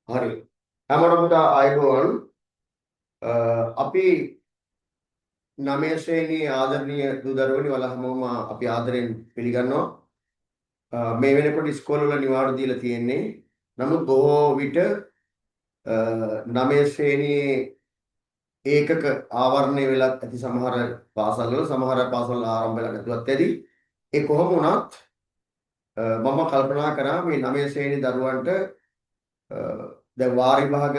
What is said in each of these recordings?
හරි. හැමෝටම ආයුබෝවන්. අපි 9 ශ්‍රේණියේ ආදරණීය දූ දරුවනි වල හැමෝම අපි ආදරෙන් පිළිගන්නවා. මේ වෙනකොට ඉස්කෝල වල නිවාඩු දීලා තියෙන්නේ. නමුත් බොහෝ විට 9 ශ්‍රේණියේ ඒකක ආවරණය වෙලා ඇති සමහර පාසල්වල සමහර පාසල් ආරම්භ වෙලා නැතුවත් ඇති. ඒ කොහොම වුණත් මම කල්පනා කරා මේ 9 ශ්‍රේණි දරුවන්ට දැන් වාර විභාග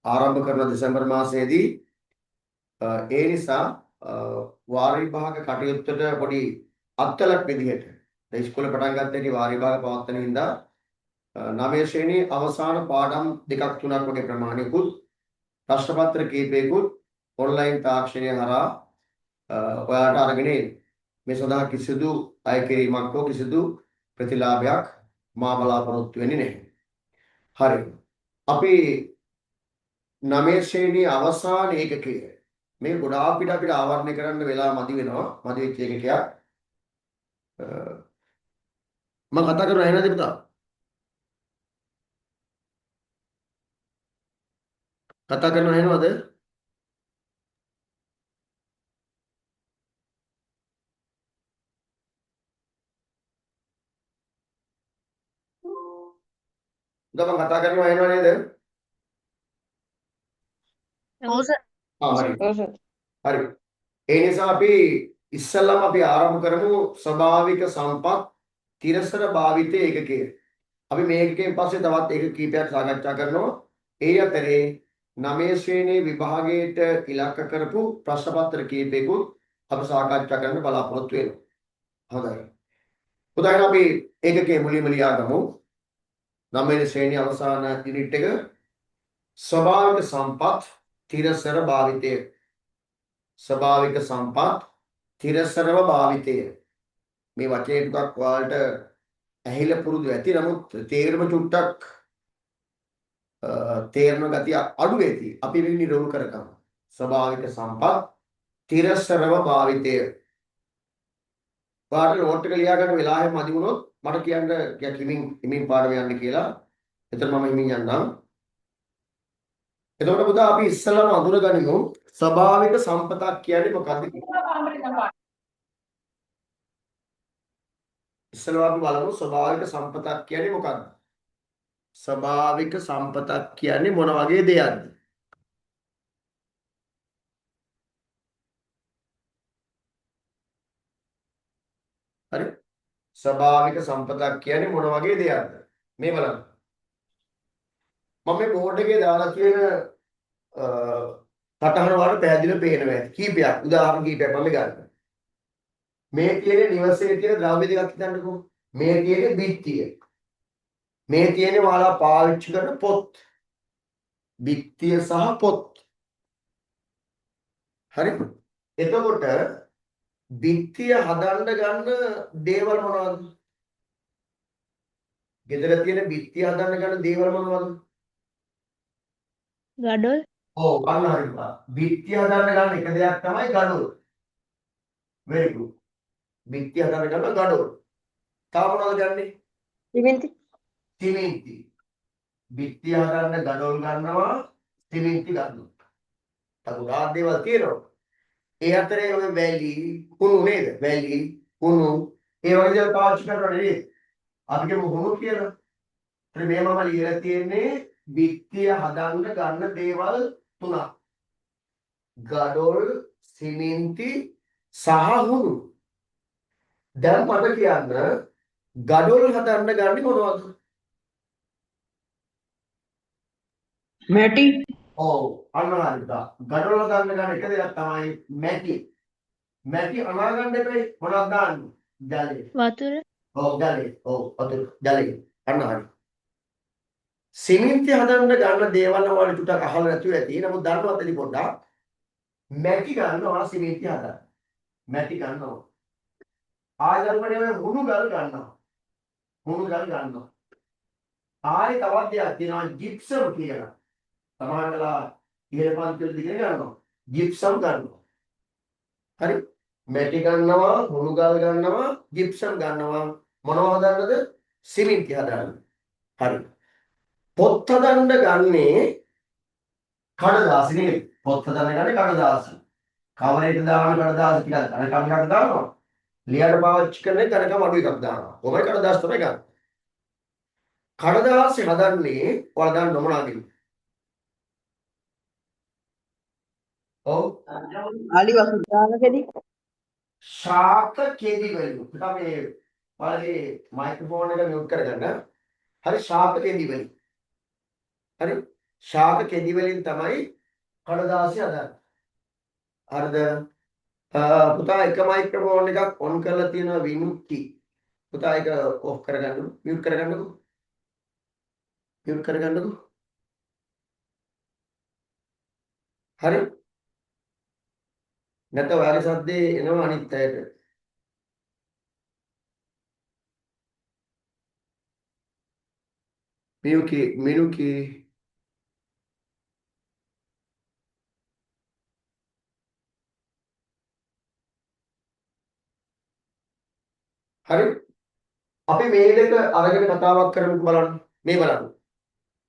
ආරම්භ කරන දෙසැම්බර් මාසයේදී ඒ නිසා වාර විභාග කටයුත්තට පොඩි අත්කලක් විදිහට දැන් ඉස්කෝලේ පටන් ගත්තේ වාර විභාග පවත්වන හින්දා 9 ශ්‍රේණියේ අවසාන පාඩම් දෙකක් තුනක් වගේ ප්‍රමාණිකුත් ප්‍රශ්න පත්‍ර කීපයකුත් ඔන්ලයින් තාක්ෂණය හරහා ඔයාලට අරගෙන මේ සඳහා කිසිදු අය කිරීමක් හෝ කිසිදු ප්‍රතිලාභයක් මා බලාපොරොත්තු වෙන්නේ නැහැ. හරි. අපි 9 ශ්‍රේණියේ අවසාන ඒකකය මේ ගොඩාක් අපිට ආවරණය කරන්න වෙලා මදි වෙනවා. මදි වෙච්ච ඒකකයක්. මම කතා කරනවා එහෙමද පුතා? කතා කරනවා එහෙමද? පුතා මම කතා කරනවා එහෙම නේද? ඔව් සර්. හරි. හරි. ඒ නිසා අපි ඉස්සල්ලාම අපි ආරම්භ කරමු ස්වභාවික සම්පත් තිරසර භාවිත ඒකකය. අපි මේ ඒකකයෙන් පස්සේ තවත් ඒක කීපයක් සාකච්ඡා කරනවා. ඒ අතරේ 9 ශ්‍රේණියේ විභාගයට ඉලක්ක කරපු ප්‍රශ්න පත්‍ර කීපයකුත් අපි සාකච්ඡා කරන්න බලාපොරොත්තු වෙනවා. හොඳයි. උදාහරණ අපි ඒකකයේ මුලින්ම ලියා ගමු. 9 ශ්‍රේණිය අවසාන යුනිට් එක ස්වභාවික සම්පත් තිරසර භාවිතය. ස්වභාවික සම්පත් තිරසරව භාවිතය. මේ වචනේ ටිකක් ඔයාලට ඇහිලා පුරුදු ඇති. නමුත් තේරුම චුට්ටක් තේරන ගතිය අඩු වෙති. අපි මේක නිරෝධ කරගමු. ස්වභාවික සම්පත් තිරසරව භාවිතය. ඔයාලට නෝට් එක ලියා ගන්න වෙලාවෙ මදි වුණොත් මට කියන්න හිමින් පාඩම යන්න කියලා. එතන මම හිමින් යන්නම්. එතකොට පුතා අපි ඉස්සෙල්ලාම අඳුරගනිමු ස්වභාවික සම්පතක් කියන්නේ මොකක්ද කියලා. ඉස්සෙල්ලා අපි බලමු ස්වභාවික සම්පතක් කියන්නේ මොකක්ද? ස්වභාවික සම්පතක් කියන්නේ මොන වගේ දෙයක්ද? හරි. ස්වභාවික සම්පතක් කියන්නේ මොන වගේ දෙයක්ද? මේ බලන්න. මම මේ බෝඩ් එකේ දාලා තියෙන සටහන වලට පැහැදිලිව පේනවා ඇති. කීපයක් උදාහරණ කීපයක් මම ගන්නවා. මේ තියෙන නිවසේ තියෙන ද්‍රව්‍ය දෙකක් හිතන්නකෝ. මේ තියෙන බිත්තිය. මේ තියෙන ඔයාලා පාවිච්චි කරන පොත්. බිත්තිය සහ පොත්. හරි. එතකොට බිත්තිය හදන්න ගන්න දේවල් මොනවද? ගෙදර තියෙන බිත්තිය හදන්න ගන්න දේවල් මොනවද? ගඩොල්. ඔව් අන්න හරියට. බිත්තිය හදන්න ගන්න එක දෙයක් තමයි ගඩොල්. very good. බිත්තිය හදන්න ගන්න ගඩොල්. තව මොනවද ගන්නෙ? සිමෙන්ති. සිමෙන්ති. බිත්තිය හදන්න ගඩොල් ගන්නවා, සිමෙන්ති ගන්නවා. තව දේවල් තියෙනවා. ඒ අතරේ ඔය වැලි, කුණු නේද? වැලි, කුණු ඒ වගේ දේවල් පාවිච්චි කරනවා නේද? අපි කියමු කුණු කියලා. ඒත් මේ මම ලියලා තියෙන්නේ බිත්තිය හදන්න ගන්න දේවල් තුනක්. ගඩොල්, සිමෙන්ති සහ හුණු. දැන් මට කියන්න ගඩොල් හදන්න ගන්නේ මොනවද? මැටි. ඔව් අන්න හරියට. ගඩොල් හදන්න ගන්න එක දෙයක් තමයි මැටි. මැටි අනාගන්න එපේ මොනවද දාන්නේ? ජලය. වතුර. ඔව් ජලය. ඔව් වතුර ජලය. අන්න හරි. සිමෙන්ති හදන්න ගන්න දේවල් වල ටිකක් අහලා නැතුව ඇති. නමුත් දන්නවත් ඇති පොඩ්ඩක්. මැටි ගන්නවා සිමෙන්ති හදන්න. මැටි ගන්නවා. ආයතනවල හුණු ගල් ගන්නවා. හුණු ගල් ගන්නවා. ආයේ තවත් දෙයක් තියෙනවා ජිප්සම් කියලා. සමහරවලා ඉහළ පන්තිවල දිගෙන ගන්නවා. ජිප්සම් ගන්නවා. හරි. මැටි ගන්නවා, හුණු ගල් ගන්නවා, ජිප්සම් ගන්නවා. මොනවද හදන්නද? සිමෙන්ති හදන්න. හරි. පොත් හදන්න ගන්නේ කඩදාසි නෙමෙයි. පොත් හදන්න ගන්නේ කඩදාසි. කවරේට දාන කඩදාසි ටිකක් ධනකම් එකක් දානවා. ලියන්න පාවිච්චි කරන්නේ ධනකම් අඩු එකක් දානවා. කොහොමයි කඩදාසි තමයි ගන්න. කඩදාසි හදන්නේ ඔයාලා දන්න මොනවාද? ඔව්. ආලි වසු දානකදී ශාක කෙදි වලින්. පුතා මේ ඔයාලගේ මයික්‍රොෆෝන් එක මියුට් කරගන්න. හරි ශාක කෙදි වලින්. හරි ශාක කෙදි වලින් තමයි කඩදාසි හදන්නේ. හරිද? පුතා එක මයික්‍රොෆෝන් එකක් ඔන් කරලා තියෙනවා විමුක්ති. පුතා ඒක ඔෆ් කරගන්නකො. මියුට් කරගන්නකො. මියුට් කරගන්නකො. හරි? නැත්නම් ඔයාගේ සද්දේ එනවා අනිත් අයට. මිනුකි හරි අපි මේ දෙක අරගෙන කතාවක් කරමුකෝ බලන්න මේ බලන්න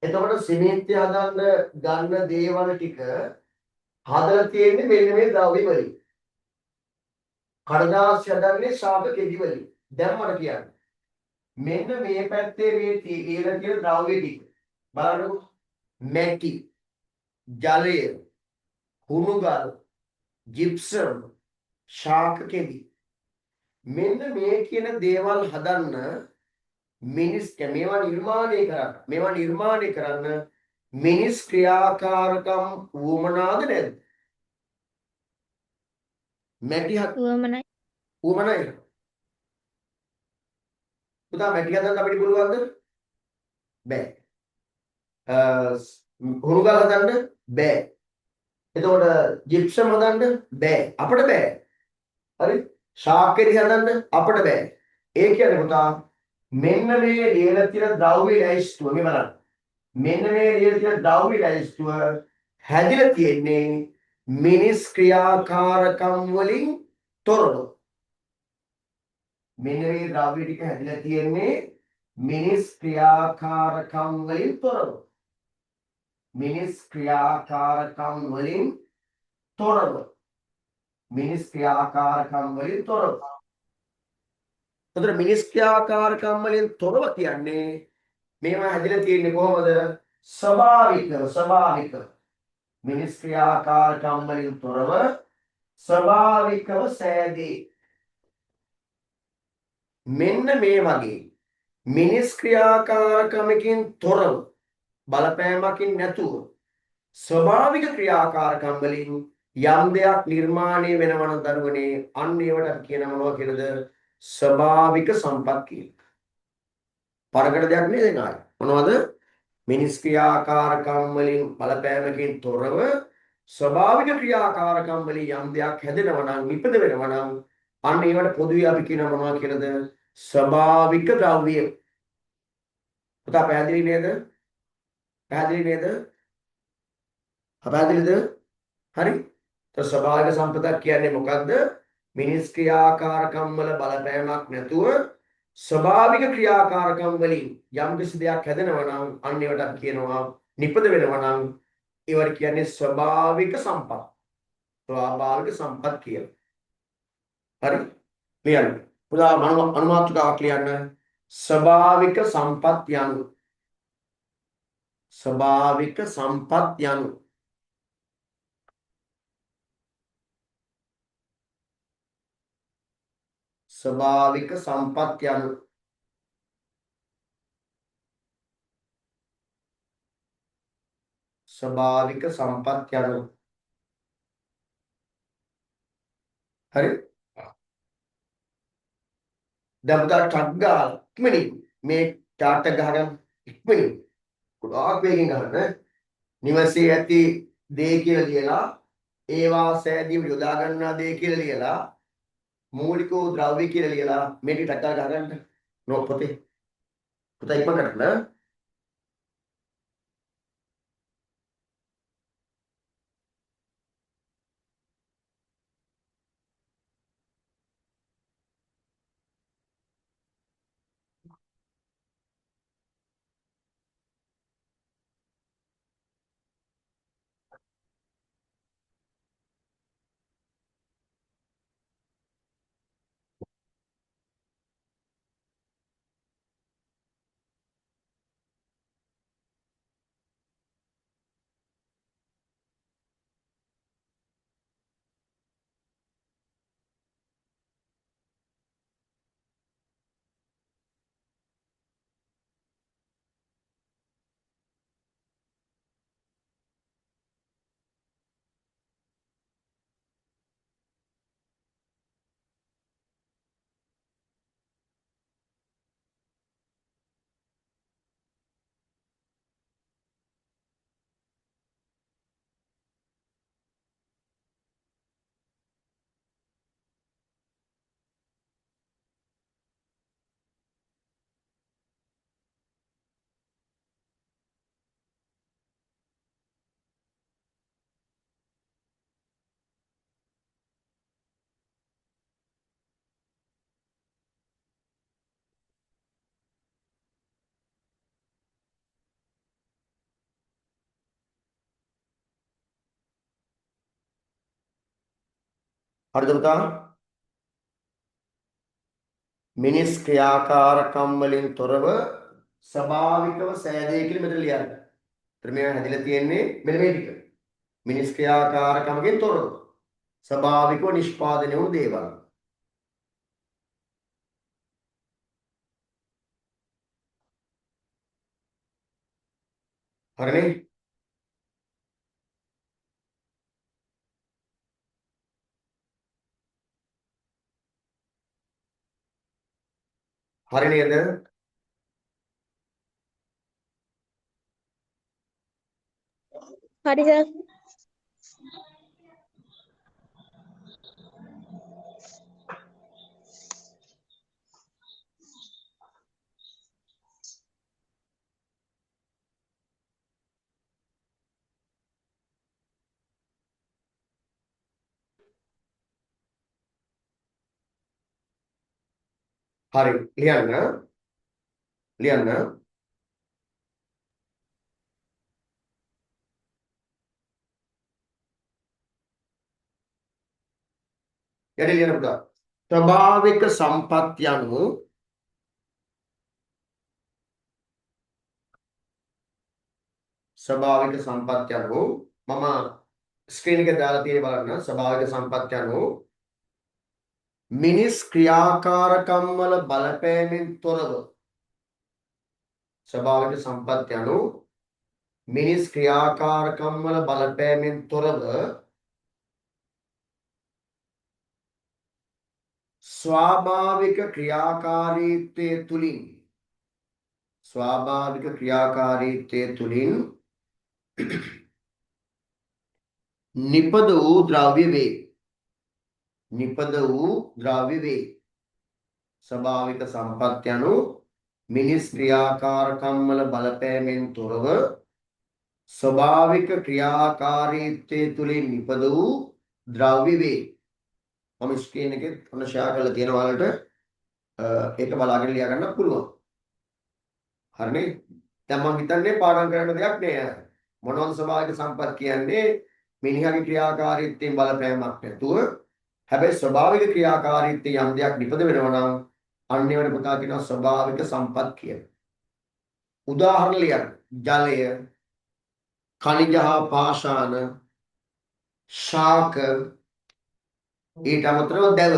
එතකොට සිමෙන්ති හදන්න ගන්න දේවල් ටික හදලා තියෙන්නේ මෙන්න මේ ද්‍රව්‍ය වලින් කඩදාසි හදන්නේ ශාක කෙදි වලින් දැන් මට කියන්න මෙන්න මේ පැත්තේ මේ තියෙන ද්‍රව්‍ය ටික බලන්නකෝ මැටි ජලය හුණුගල් ජිප්සම් ශාක කෙදි මෙන්න මේ කියන දේවල් හදන්න මිනිස් මේවා නිර්මාණය කරන්න මිනිස් ක්‍රියාකාරකම් වුමනාද නැද්ද? මැටි උවමනයි. වුමනයි. පුතා මැටි හදන්න අපිට පුළුවන්ද? බෑ. හුරුගල් හදන්න බෑ. එතකොට ජිප්සම් හදන්න බෑ. අපිට බෑ. හරි? ශාකෙරි හදන්න අපිට බෑ. ඒ කියන්නේ පුතා මෙන්න මේ ලියලා තියෙන ද්‍රව්‍ය ලැයිස්තුව මේ බලන්න. මෙන්න මේ ලියලා තියෙන ද්‍රව්‍ය ලැයිස්තුව හැදිලා තියෙන්නේ මිනිස් ක්‍රියාකාරකම් වලින් තොරව. මෙන්න මේ ද්‍රව්‍ය ටික හැදිලා තියෙන්නේ මිනිස් ක්‍රියාකාරකම් වලින් තොරව. මිනිස් ක්‍රියාකාරකම් වලින් තොරව. මිනිස් ක්‍රියාකාරකම් වලින් තොරව. එතකොට මිනිස් ක්‍රියාකාරකම් වලින් තොරව කියන්නේ මේවා හැදිලා තියෙන්නේ කොහොමද? ස්වභාවික මිනිස් ක්‍රියාකාරකම් වලින් තොරව ස්වභාවිකව සෑදී. මෙන්න මේ වගේ මිනිස් ක්‍රියාකාරකමකින් තොරව බලපෑමකින් නැතුව ස්වභාවික ක්‍රියාකාරකම් වලින් යම් දෙයක් නිර්මාණය වෙනවා නම් දරුවනේ අන්න ඒවට අපි කියනවා මොනවා කියලාද? ස්වභාවික සම්පත් කියලා. පරකට දෙයක් නේද නාය. මොනවද? මිනිස් ක්‍රියාකාරකම් වලින් බලපෑමකින් තොරව ස්වභාවික ක්‍රියාකාරකම් වලින් යම් දෙයක් හැදෙනවා නම් නිපද වෙනවා නම් අන්න ඒවට පොදුවේ අපි කියනවා මොනවා කියලාද? ස්වභාවික ද්‍රව්‍ය. පුතා පැහැදිලි නේද? පැහැදිලි නේද? පැහැදිලිද? හරි. તો ස්වභාවික සම්පතක් කියන්නේ මොකද්ද? මිනිස් ක්‍රියාකාරකම් වල බලපෑමක් නැතුව ස්වභාවික ක්‍රියාකාරකම් වලින් යම් කිසි දෙයක් හැදෙනවා නම් අන්න ඒවට අපි කියනවා නිපද වෙනවා නම් ඒවට කියන්නේ ස්වභාවික සම්පත්. ස්වභාවික සම්පත් කියලා. හරි? ලියන්න. පුතා අනුමාත්‍රකාවක් ලියන්න. ස්වභාවික සම්පත් යනු ස්වභාවික සම්පත් යනු ස්වභාවික සම්පත් යනු ස්වභාවික සම්පත් යනු හරි දැන් පුතා ටක් ගාලා ඉක්මනින් මේ chart එක ගහගන්න ඉක්මනින් ගොඩාක් වේගෙන් ගහන්න නිවසේ ඇති දේ කියලා ලියලා ඒවා සෑදීම යොදා ගන්නා දේ කියලා ලියලා මූලික වූ ද්‍රව්‍ය කියලා ලියලා මේ ටික ටක් ගාලා ගහගන්න නෝ පොතේ පුතා ඉක්මනට න හරිද පුතා? මිනිස් ක්‍රියාකාරකම් වලින් තොරව ස්වභාවිකව සෑදේ කියලා මෙතන ලියන්න. ඒතර මේවා හැදිලා තියෙන්නේ මෙන්න මේ ටික. මිනිස් ක්‍රියාකාරකමකින් තොරව ස්වභාවිකව නිෂ්පාදනය වූ දේවල්. හරිනේ? හරි නේද? හරි සර්. හරි ලියන්න. ලියන්න. යටි ලියන්න පුතා. ස්වභාවික සම්පත් යනු ස්වභාවික සම්පත් යනු මම ස්ක්‍රීන් එකේ දාලා තියෙන බලන්න. ස්වභාවික සම්පත් යනු මිනිස් ක්‍රියාකාරකම් වල බලපෑමෙන් තොරව ස්වභාවික සම්පත් යනු මිනිස් ක්‍රියාකාරකම් වල බලපෑමෙන් තොරව ස්වාභාවික ක්‍රියාකාරීත්වයේ තුලින් නිපද වූ ද්‍රව්‍ය වේ. ස්වභාවික සම්පත් යනු මිනිස් ක්‍රියාකාරකම් වල බලපෑමෙන් තොරව ස්වභාවික ක්‍රියාකාරීත්වයේ තුලින් නිපද වූ ද්‍රව්‍ය වේ. මම ස්ක්‍රීන් එකේ ඔන්න ෂෙයා කරලා තියෙන ඔයාලට ඒක බලාගෙන ලියා ගන්න පුළුවන්. හරිනේ? දැන් මම හිතන්නේ පාඩම් කරන්න දෙයක් නෑ. මොනවද ස්වභාවික සම්පත් කියන්නේ? මිනිහාගේ ක්‍රියාකාරීත්වයෙන් බලපෑමක් නැතුව හැබැයි ස්වභාවික ක්‍රියාකාරීත්වයෙන් යම් දෙයක් නිපද වෙනවා නම් අන්නේවට පුතා කියනවා ස්වභාවික සම්පත් කියලා. උදාහරණ ලියන්න. ජලය, khනිජ හා පාෂාණ, ශාක, ඊට අමතරව දැව.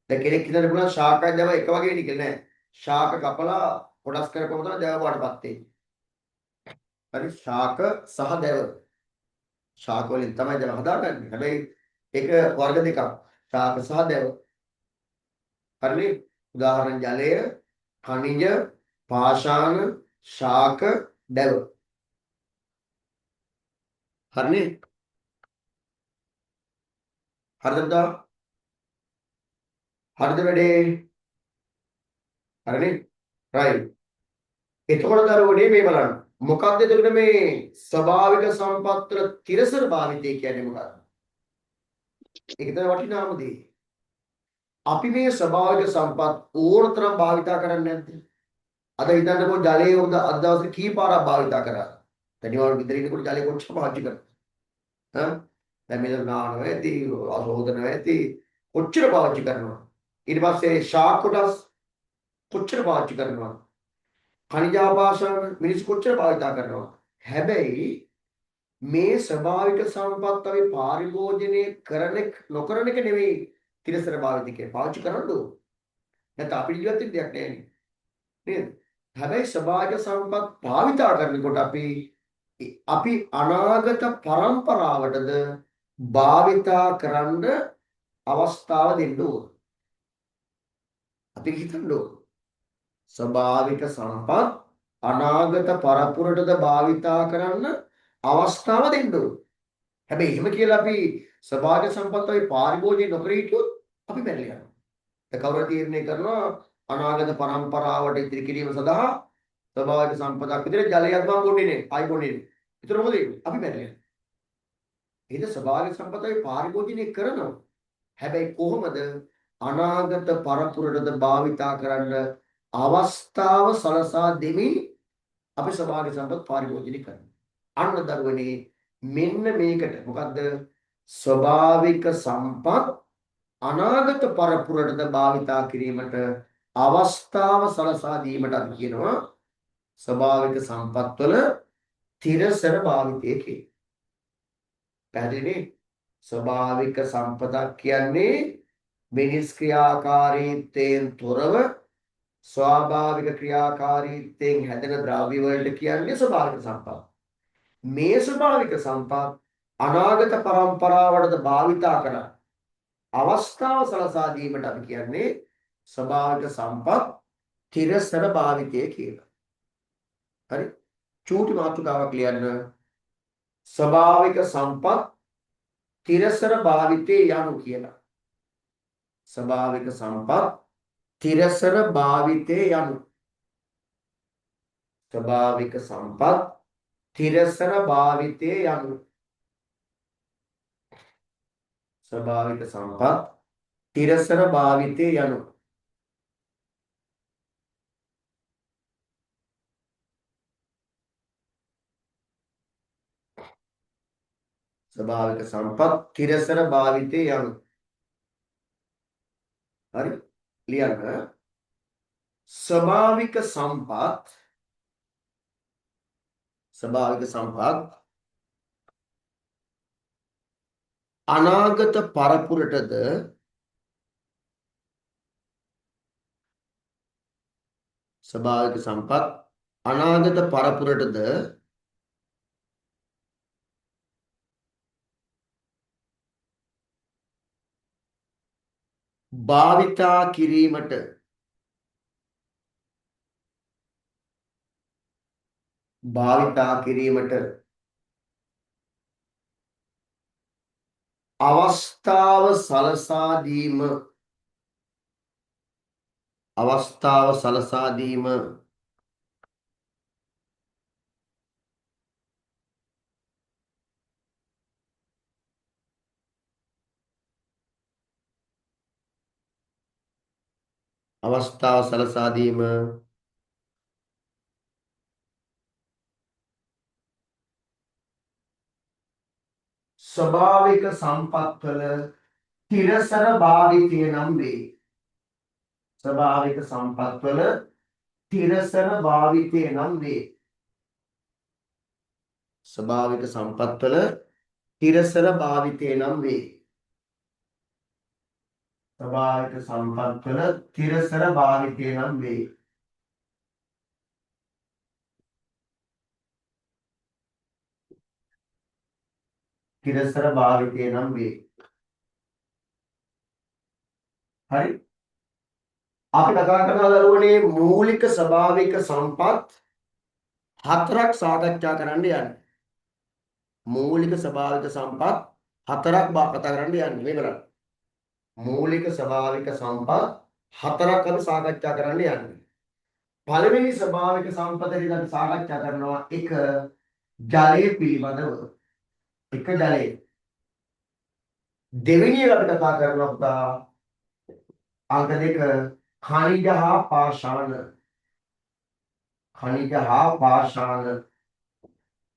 දැන් කෙනෙක් හිතන්න පුළුවන් ශාකයි දැව එක වගේ නේ කියලා නෑ. ශාක කපලා කොටස් කරපුවම තමයි දැව වඩපත් වෙන්නේ. හරි ශාක සහ දැව. ශාක වලින් තමයි දැව හදාගන්නේ. හැබැයි ඒක වර්ග දෙකක්. ශාක සහ දැව. හරිනේ? උදාහරණ ජලය, khනිජ, පාෂාණ, ශාක, දැව. හරිනේ? හරිද? හරිද වැඩේ? හරිනේ? right. එතකොට දරුවනේ මේ බලන්න. මොකක්ද එතකොට මේ ස්වභාවික සම්පත් වල තිරසර භාවිතය කියන්නේ මොකක්ද? ඒක තමයි වටිනාම දේ. අපි මේ ස්වභාවික සම්පත් ඕනතරම් භාවිතා කරන්නේ නැද්ද? අද හිතන්නකෝ ජලය උද අද දවසේ කී පාරක් භාවිතා කරා. දැන් ඒවල් විතර ඉන්නකොට ජලය කොච්චර පාවිච්චි කරා. හා? දැන් මේක නානවා ඇති, ආශෝධන ඇති කොච්චර පාවිච්චි කරනවා. ඊට පස්සේ ශාක කොටස් කොච්චර පාවිච්චි කරනවා. khනිජාපාෂාණ මිනිස්සු කොච්චර භාවිතා කරනවා. හැබැයි මේ ස්වභාවික සම්පත් අපි පරිභෝජනය කරන නොකරන එක නෙවෙයි තිරසර භාවිතකේ පාවිච්චි කරන්න ඕන. නැත්නම් අපිට ජීවත් වෙන්න දෙයක් නැහැ නේද? හැබැයි ස්වභාවික සම්පත් භාවිතා කරනකොට අපි අනාගත පරම්පරාවටද භාවිතා කරන්න අවස්ථාව දෙන්න ඕන. අපි හිතන්න ඕන. ස්වභාවික සම්පත් අනාගත පරපුරටද භාවිතා කරන්න අවස්ථාව දෙන්න ඕන. හැබැයි එහෙම කියලා අපි ස්වභාවික සම්පත් අපි පරිභෝජනය නොකර හිටියොත් අපි මැරෙලා යනවා. ඒ කවුරු තීරණය කරනවා අනාගත පරම්පරාවට ඉදිරි කිරීම සඳහා ස්වභාවික සම්පතක් විදිහට ජලයක් මම බොන්නේ නේ. ආයි බොන්නේ නේ. ඒතර මොකද වෙන්නේ? අපි මැරෙලා යනවා. එහෙනම් ස්වභාවික සම්පත් අපි පරිභෝජනය කරනවා. හැබැයි කොහොමද අනාගත පරපුරටද භාවිතා කරන්න අවස්ථාව සලසා දෙමින් අපි ස්වභාවික සම්පත් පරිභෝජනය කරනවා. අන්න දරුවනේ මෙන්න මේකට මොකද්ද ස්වභාවික සම්පත් අනාගත පරපුරටද භාවිතා කිරීමට අවස්ථාව සලසා දීමට අපි කියනවා ස්වභාවික සම්පත්වල තිරසර භාවිතය කියලා. පැහැදිලිනේ? ස්වභාවික සම්පතක් කියන්නේ මිනිස් ක්‍රියාකාරීත්වයෙන් තොරව ස්වාභාවික ක්‍රියාකාරීත්වයෙන් හැදෙන ද්‍රව්‍ය වලට කියන්නේ ස්වභාවික සම්පත්. මේ ස්වභාවික සම්පත් අනාගත පරම්පරාවටද භාවිතා කරන්න අවස්ථාව සලසා දීමට අපි කියන්නේ ස්වභාවික සම්පත් තිරසර භාවිතය කියලා. හරි? චූටි මාතෘකාවක් ලියන්න. ස්වභාවික සම්පත් තිරසර භාවිතේ යනු කියලා. ස්වභාවික සම්පත් තිරසර භාවිතේ යනු. ස්වභාවික සම්පත් තිරසර භාවිතේ යනු. ස්වභාවික සම්පත් තිරසර භාවිතේ යනු. ස්වභාවික සම්පත් තිරසර භාවිතේ යනු. හරි? ලියන්න. ස්වභාවික සම්පත් අනාගත පරපුරටද ස්වභාවික සම්පත් අනාගත පරපුරටද භාවිතා කිරීමට අවස්ථාව සලසා දීම ස්වභාවික සම්පත්වල තිරසර භාවිතය නම් වේ. ස්වභාවික සම්පත්වල තිරසර භාවිතය නම් වේ. ස්වභාවික සම්පත්වල තිරසර භාවිතය නම් වේ. ස්වභාවික සම්පත්වල තිරසර භාවිතය නම් වේ. තිරසර භාවිතය නම් වේ. හරි? අපි කතා කරන දරුවනේ මූලික ස්වභාවික සම්පත් හතරක් සාකච්ඡා කරන්න යන්නේ. මූලික ස්වභාවික සම්පත් හතරක් කතා කරන්න යන්නේ. මේ බලන්න. මූලික ස්වභාවික සම්පත් හතරක් අපි සාකච්ඡා කරන්න යන්නේ. පළවෙනි ස්වභාවික සම්පතේදී අපි සාකච්ඡා කරනවා එක ජලය පිළිබඳව. එක ජලය. දෙවෙනි එක අපි කතා කරනවා පුතා අංක 2 khනිජ හා පාෂාණ. khනිජ හා පාෂාණ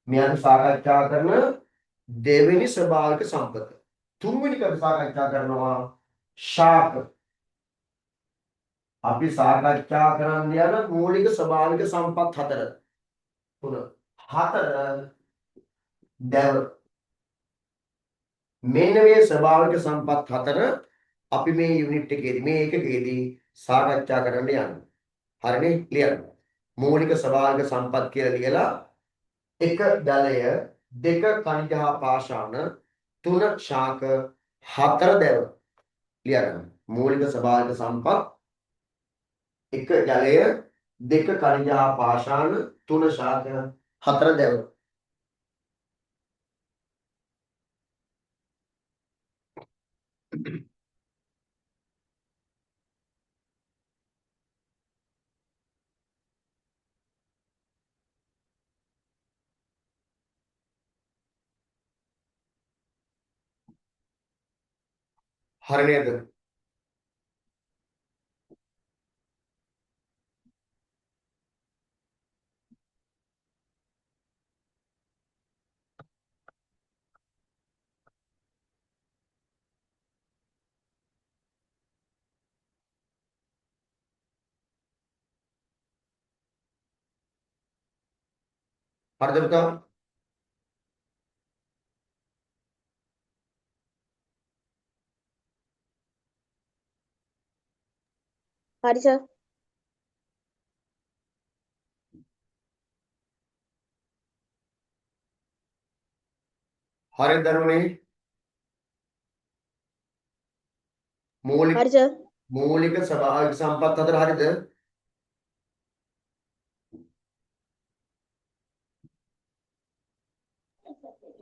මේ අපි සාකච්ඡා කරන දෙවෙනි ස්වභාවික සම්පත. තුන්වෙනි එක සාකච්ඡා කරනවා ශාක. අපි සාකච්ඡා කරන්න යන මූලික ස්වභාවික සම්පත් හතර. තුන. හතර දැව. මෙන්න මේ ස්වභාවික සම්පත් හතර අපි මේ යුනිට් එකේදී මේ එකකේදී සාකච්ඡා කරන්න යන්නේ. හරිනේ? ලියන්න. මූලික ස්වභාවික සම්පත් කියලා ලියලා 1 ජලය 2 khනිජ හා පාෂාණ 3 ශාක 4 දැව ලියන්න. මූලික ස්වභාවික සම්පත් 1 ජලය 2 khනිජ හා පාෂාණ 3 ශාක 4 දැව. හරි නේද? හරිද පුතා? හරි සර්. හරිද දරුවනේ? මූලික හරි සර්. මූලික ස්වභාවික සම්පත් හතර හරිද?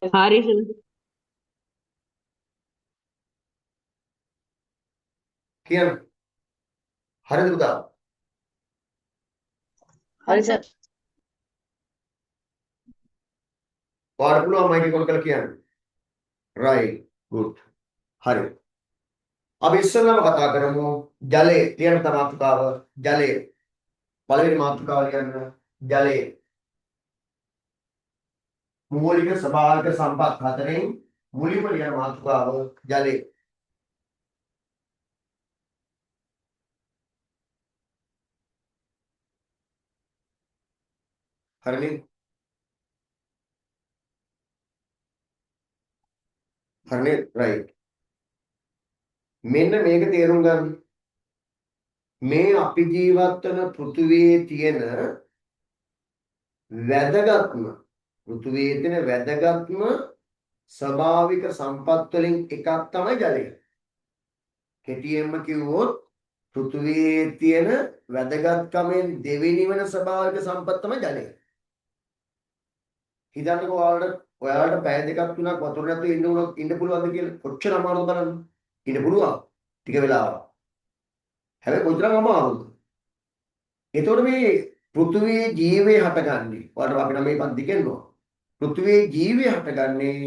හරි සර්. කියන්න. හරිද පුතා? හරි සර්. ඔයාලට පුළුවන් මයික් එක ඔන් කරලා කියන්න. right good. හරි. අපි ඉස්සෙල්ලාම කතා කරමු ජලය කියන මාතෘකාව. ජලය පළවෙනි මාතෘකාව කියන්න. ජලය මූලික ස්වභාවික සම්පත් හතරෙන් මුලින්ම කියන මාතෘකාව ජලය. හරිනේ? හරිනේ right. මෙන්න මේක තේරුම් ගන්න. මේ අපි ජීවත් වෙන පෘථුවියේ තියෙන වැදගත්ම පෘථුවියේ තියෙන වැදගත්ම ස්වභාවික සම්පත් වලින් එකක් තමයි ජලය. කෙටියෙන්ම කිව්වොත් පෘථුවියේ තියෙන වැදගත්කමෙන් දෙවෙනි වෙන ස්වභාවික සම්පත් තමයි ජලය. හිතන්නකෝ ඔයාලට පැය දෙකක් තුනක් වතුර නැතුව ඉන්න පුළුවන්ද කියලා. කොච්චර අමාරුද බලන්න. ඉන්න පුළුවන් ටික වෙලාවක්. හැබැයි කොච්චර අමාරුද? එතකොට මේ පෘථුවියේ ජීවය හටගන්නේ. ඔයාලට අපි නම් මේ පන්ති කියනවා. පෘථුවියේ ජීවය හටගන්නේ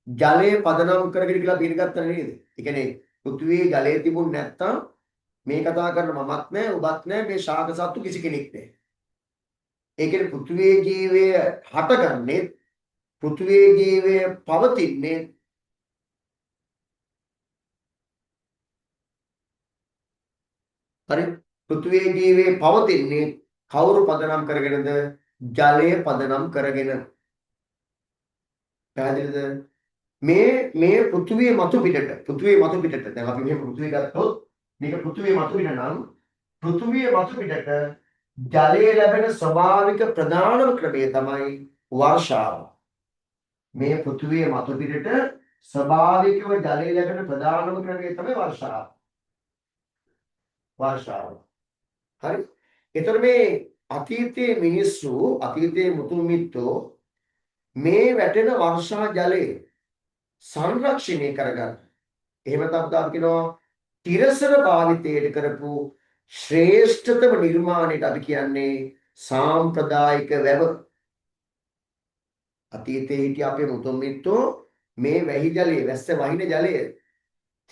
ජලය පදනම් කරගෙන කියලා පිළිගත්තා නේද? ඒ කියන්නේ පෘථුවියේ ජලය තිබුණ නැත්තම් මේ කතා කරන මමත් නැහැ, ඔබත් නැහැ, මේ ශාක සත්තු කිසි කෙනෙක් නැහැ. ඒ කියන්නේ පෘථුවියේ ජීවය හටගන්නේ පෘථුවියේ ජීවය පවතින්නේ හරි පෘථුවියේ ජීවය පවතින්නේ කවුරු පදනම් කරගෙනද? ජලය පදනම් කරගෙන. පැහැදිලිද? මේ පෘථුවිය මතු පිටට දැන් අපි මේ පෘථුවිය ගත්තොත් මේක පෘථුවිය මතු පිට නම් පෘථුවිය මතු පිටට ජලය ලැබෙන ස්වභාවික ප්‍රධානම ක්‍රමය තමයි වර්ෂාව. මේ පෘථුවිය මතු පිටට ස්වභාවිකව ජලය ලැබෙන ප්‍රධානම ක්‍රමය තමයි වර්ෂාව. හරි. ඒතර මේ අතීතයේ මිනිස්සු අතීතයේ මුතුන් මිත්තෝ මේ වැටෙන වර්ෂා ජලය සංරක්ෂණය කරගන්න. එහෙම තමයි කියනවා තිරසර භාවිතයට කරපු ශ්‍රේෂ්ඨතම නිර්මාණයට අපි කියන්නේ සාම්ප්‍රදායික වැව. අතීතයේ හිටිය අපේ මුතුන් මිත්තෝ මේ වැහි ජලය, වැස්ස වහින ජලය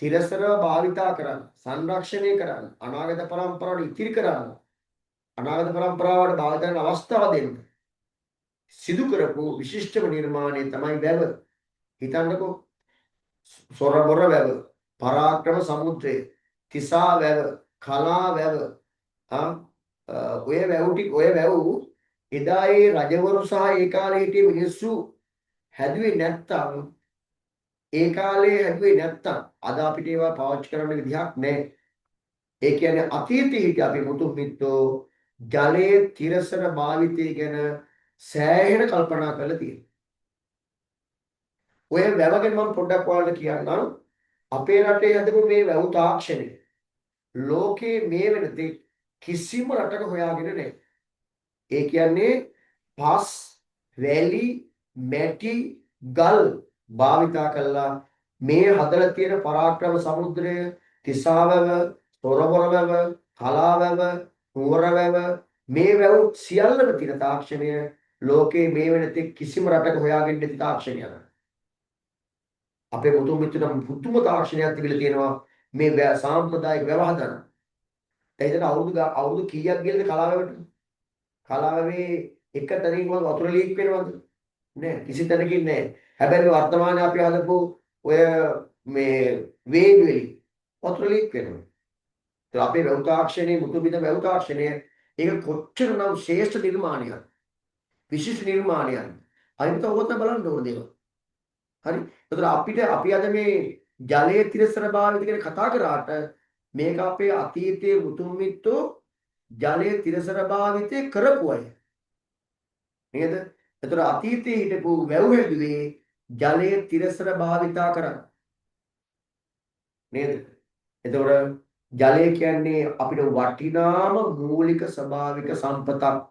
තිරසරව භාවිතා කරන්න, සංරක්ෂණය කරන්න, අනාගත පරම්පරාවට ඉතිරි කරන්න, අනාගත පරම්පරාවට භාවිත කරන අවස්ථාව දෙන්න සිදු කරපු විශිෂ්ටම නිර්මාණය තමයි වැව. හිතන්නකෝ සොරබොර වැව, පරාක්‍රම සමුද්‍රය, තිසා වැව, කලා වැව, ඔය වැව් එදා ඒ රජවරු සහ ඒ කාලේ හිටිය මිනිස්සු හැදුවේ නැත්තම් අද අපිට ඒවා පාවිච්චි කරන්න විදිහක් නැහැ. ඒ කියන්නේ අතීතයේ හිටිය අපේ මුතුන් මිත්තෝ ජලයේ තිරසර භාවිතය ගැන සෑහෙන කල්පනා කරලා තියෙනවා. ඔය වැව ගැන මම පොඩ්ඩක් ඔයාලට කියන්නම්. අපේ රටේ හදපු මේ වැව් තාක්ෂණය ලෝකේ මේ වෙනතේ කිසිම රටක හොයාගෙන නැහැ. ඒ කියන්නේ පස්, වැලි, මැටි, ගල් භාවිතා කළා මේ හදලා තියෙන පරාක්‍රම සමුද්‍රය, තිසා වැව, තොරබොර වැව, කලා වැව, නුවර වැව මේ වැව් සියල්ලම තියෙන තාක්ෂණය ලෝකේ මේ වෙනතේ කිසිම රටක හොයාගෙන නැති තාක්ෂණයක්. අපේ මුතුන් මිත්තට පුදුම තාක්ෂණයක් තිබිලා තියෙනවා මේ සාම්ප්‍රදායික වැව හදන. දැන් අවුරුදු කීයක් ගියද කලාවැවට? කලාවේ එක තැනකින් වතුර ලීක් වෙනවද? නෑ, කිසි තැනකින් නෑ. හැබැයි වර්තමානයේ අපි හදපු ඔය මේ වේගවලි වතුර ලීක් වෙනවා. ඒ අපේ වැව් තාක්ෂණයේ මුතු බිඳ වැව් තාක්ෂණය ඒක කොච්චරනම් ශ්‍රේෂ්ඨ නිර්මාණයක්ද? විශේෂ නිර්මාණයක්. අනිත් ඔබත් බලන්න ඕන දේවල්. හරි. ඒතර අපි අද මේ ජලයේ තිරසර භාවිත ගැන කතා කරාට මේක අපේ අතීතයේ මුතුන් මිත්තෝ ජලයේ තිරසර භාවිතේ කරපු අය. නේද? ඒතර අතීතයේ හිටපු වැව් හැදුවේ ජලයේ තිරසර භාවිතා කරා. නේද? එතකොට ජලය කියන්නේ අපිට වටිනාම මූලික ස්වභාවික සම්පතක්.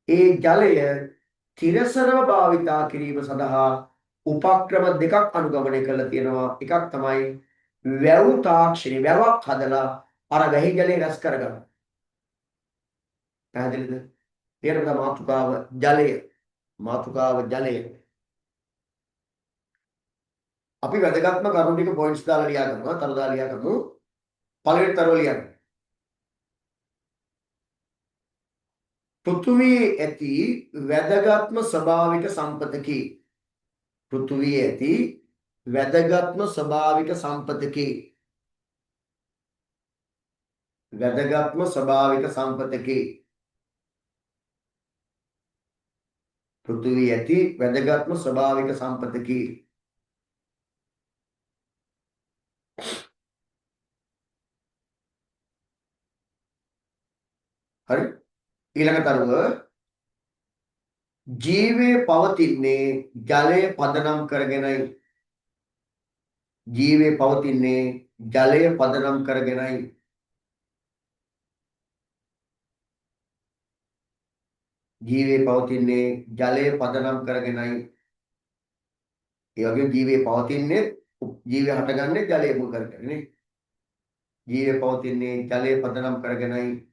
ඒ ජලය තිරසරව භාවිතා කිරීම සඳහා උපක්‍රම දෙකක් අනුගමනය කරලා තියෙනවා. එකක් තමයි වැව් තාක්ෂණي වැවක් හදලා අර වැහි ජලය රැස් කරගන්න. පැහැදිලිද? ඊළඟ මාතෘකාව ජලය. මාතෘකාව ජලය. අපි වැදගත්ම කරුණු ටික පොයින්ට්ස් දාලා ලියා ගන්නවා. තරු දාලා ලියා ගමු. පළවෙනි තරුව ලියන්න. පෘථුවියේ ඇති වැදගත්ම ස්වභාවික සම්පතකි. පෘථුවියේ ඇති වැදගත්ම ස්වභාවික සම්පතකි. වැදගත්ම ස්වභාවික සම්පතකි. පෘථුවියේ ඇති වැදගත්ම ස්වභාවික සම්පතකි. හරි. ඊළඟ තරුව ජීවයේ පවතින්නේ ජලය පදනම් කරගෙනයි. ජීවයේ පවතින්නේ ජලය පදනම් කරගෙනයි. ජීවයේ පවතින්නේ ජලය පදනම් කරගෙනයි. ඒ වගේම ජීවයේ පවතින්නේ ජීවය හටගන්නේ ජලය මුල් කරගෙන නේ. ජීවයේ පවතින්නේ ජලය පදනම් කරගෙනයි.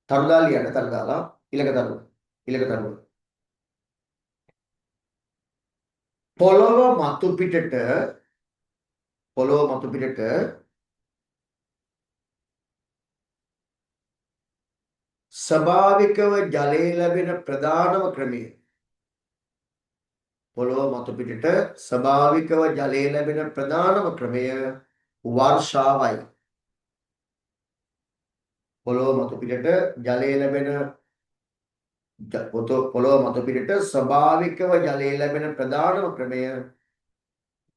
තරුදාල ලියන්න තරුදාලා ඊළඟ තරුව පොළොව මතු පිටට ස්වභාවිකව ජලය ලැබෙන ප්‍රධානම ක්‍රමය. පොළොව මතු පිටට ස්වභාවිකව ජලය ලැබෙන ප්‍රධානම ක්‍රමය වර්ෂාවයි. පොළොව මතු පිටට ජලය ලැබෙන පොළොව මතු පිටට ස්වභාවිකව ජලය ලැබෙන ප්‍රධානම ක්‍රමය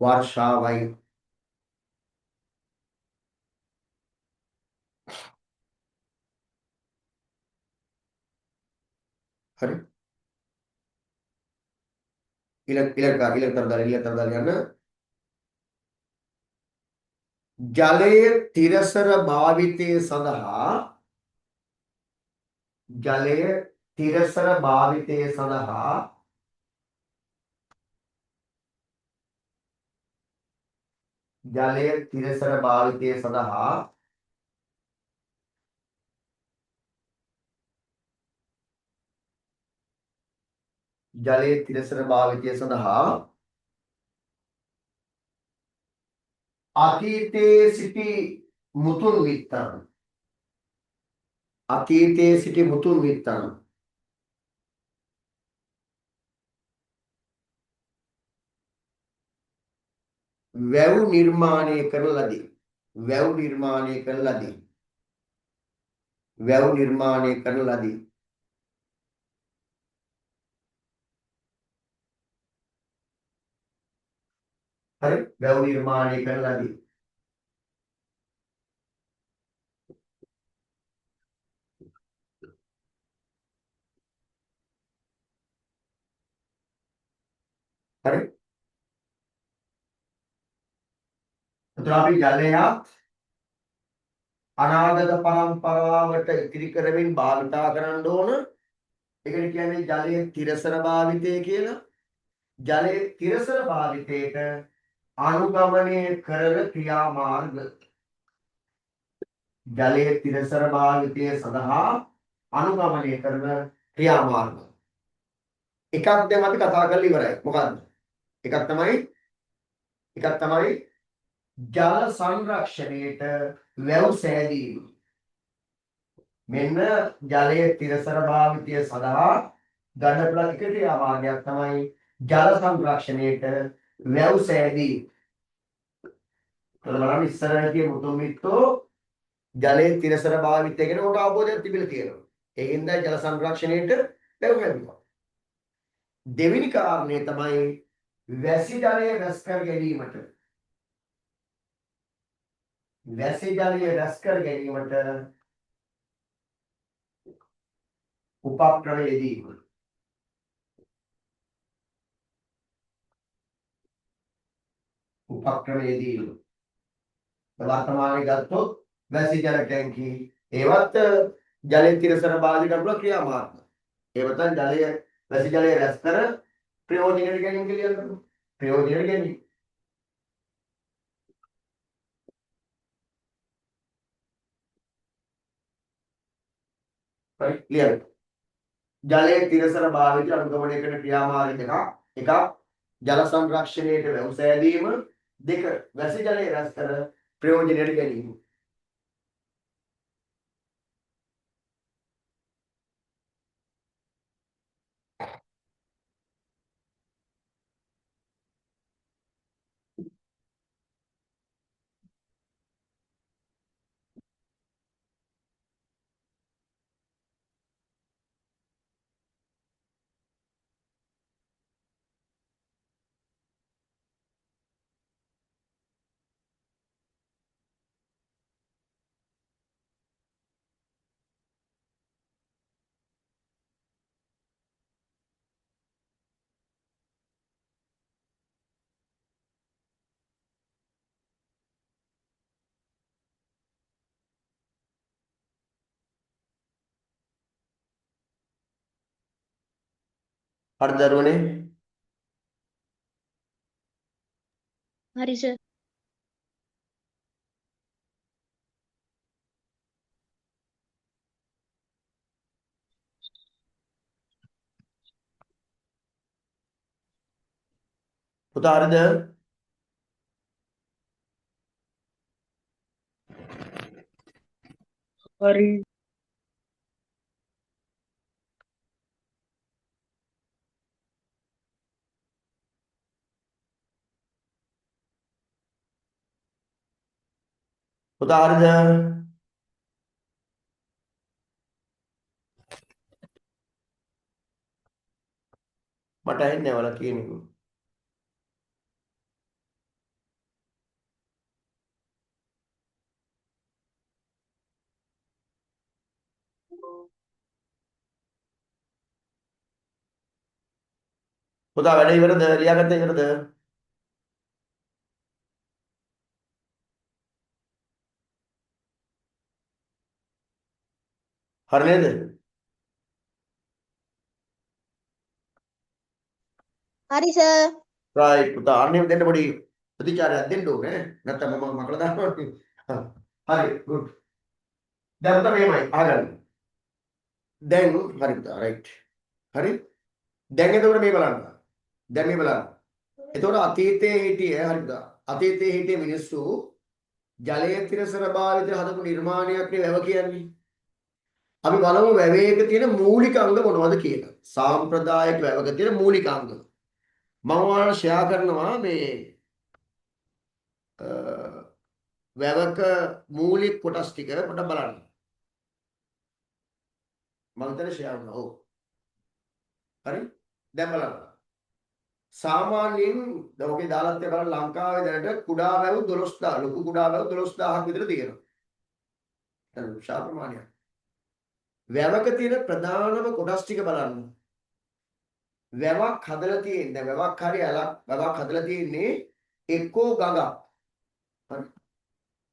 වර්ෂාවයි. හරි. ඊළඟ තරදාල යන ජලයේ තිරසර භාවිතයේ සඳහා ජලයේ තිරසර භාවිතයේ සඳහා ජලයේ තිරසර භාවිතයේ සඳහා ජලයේ තිරසර භාවිතය සඳහා අතීතයේ සිටි මුතුන් විත්තන වැව් නිර්මාණය කරන ලදී. හරි. වැව් නිර්මාණය කරන ලදී. හරි. අපි ජලයක් අනාගත පරම්පරාවට ඉතිරි කරමින් භාවිතා කරන්න ඕන. ඒකට කියන්නේ ජලයේ තිරසර භාවිතය කියලා. ජලයේ තිරසර භාවිතයට අනුගමනය කරන ක්‍රියාමාර්ග. ජලයේ තිරසර භාවිතය සඳහා අනුගමනය කරන ක්‍රියාමාර්ග. එකක් දැන් අපි කතා කරලා ඉවරයි. මොකද්ද? එකක් තමයි ජල සංරක්ෂණයට වැව් සෑදීම. මෙන්න ජලයේ තිරසර භාවිතය සඳහා ගන්න පුළුවන් එක ක්‍රියාමාර්ගයක් තමයි ජල සංරක්ෂණයට වැව් සෑදීම. බලන්න ඉස්සරහ කිය මුතුන් මිත්තෝ ජලයේ තිරසර භාවිතය ගැන කොට අවබෝධයක් තිබිලා තියෙනවා. ඒකින්ද ජල සංරක්ෂණයට වැව් හැදුවා. දෙවෙනි කාරණය තමයි වැසි ජලය රැස් කර ගැනීමට උපක්‍රම යෙදීම. වර්තමානයේ ගත්තොත් වැසි ජල ටැංකි ඒවත් ජලයේ තිරසන බාධක කරන ක්‍රියාමාර්ග. ඒ වතන් වැසි ජලය රැස් කර ප්‍රයෝජනයට ගැනීම කියලා කියනවා. ප්‍රයෝජනයට ගැනීම. right clear. ජලයේ තිරසන භාවිතය අනුගමනය කරන ක්‍රියාමාර්ග දෙකක්. එකක් ජල සංරක්ෂණයට වැව් සෑදීම, දෙක වැසි ජලය රැස් කර ප්‍රයෝජනයට ගැනීම. හරි දරුවනේ. හරි සර්. පුතා හරිද? හරි පුතා හරිද? මට ඇහෙන්නේ නැහැ ඔයාලා කියන එක. පුතා වැඩ ඉවරද? ලියාගත්ත ඉවරද? හරි නේද? හරි සර්. right පුතා අන්න දෙන්න පොඩි ප්‍රතිචාරයක් දෙන්න ඕනේ. නැත්නම් මම මකලා දානවා. හරි good. දැන් පුතා මෙහෙමයි අහගන්න. දැන් හරි පුතා right. හරි. දැන් එතකොට මේ බලන්න. දැන් මේ බලන්න. එතකොට අතීතයේ හිටිය හරි පුතා. අතීතයේ හිටිය මිනිස්සු ජලයේ තිරසර භාවිතය හදපු නිර්මාණයක් නේ වැව කියන්නේ. අපි බලමු වැවේක තියෙන මූලික අංග මොනවද කියලා. සාම්ප්‍රදායික වැවක තියෙන මූලික අංග. මම ඔයාලට ෂෙයා කරනවා මේ වැවක මූලික කොටස් ටික පොඩ්ඩක් බලන්න. මම හිතන්නේ ෂෙයා කරනවා. ඔව්. හරි? දැන් බලන්න. සාමාන්‍යයෙන් දැන් ඔකේ දාලා තියෙන බලන්න ලංකාවේ දැනට කුඩා වැව් 12000 ලොකු කුඩා වැව් 12000ක් විතර තියෙනවා. දැන් විශාල ප්‍රමාණයක්. වැවක තියෙන ප්‍රධානම කොටස් ටික බලන්න. වැවක් හදලා තියෙන්නේ වැවක් හරි ඇලක් වැවක් හදලා තියෙන්නේ එක්කෝ ගඟක්. හරි.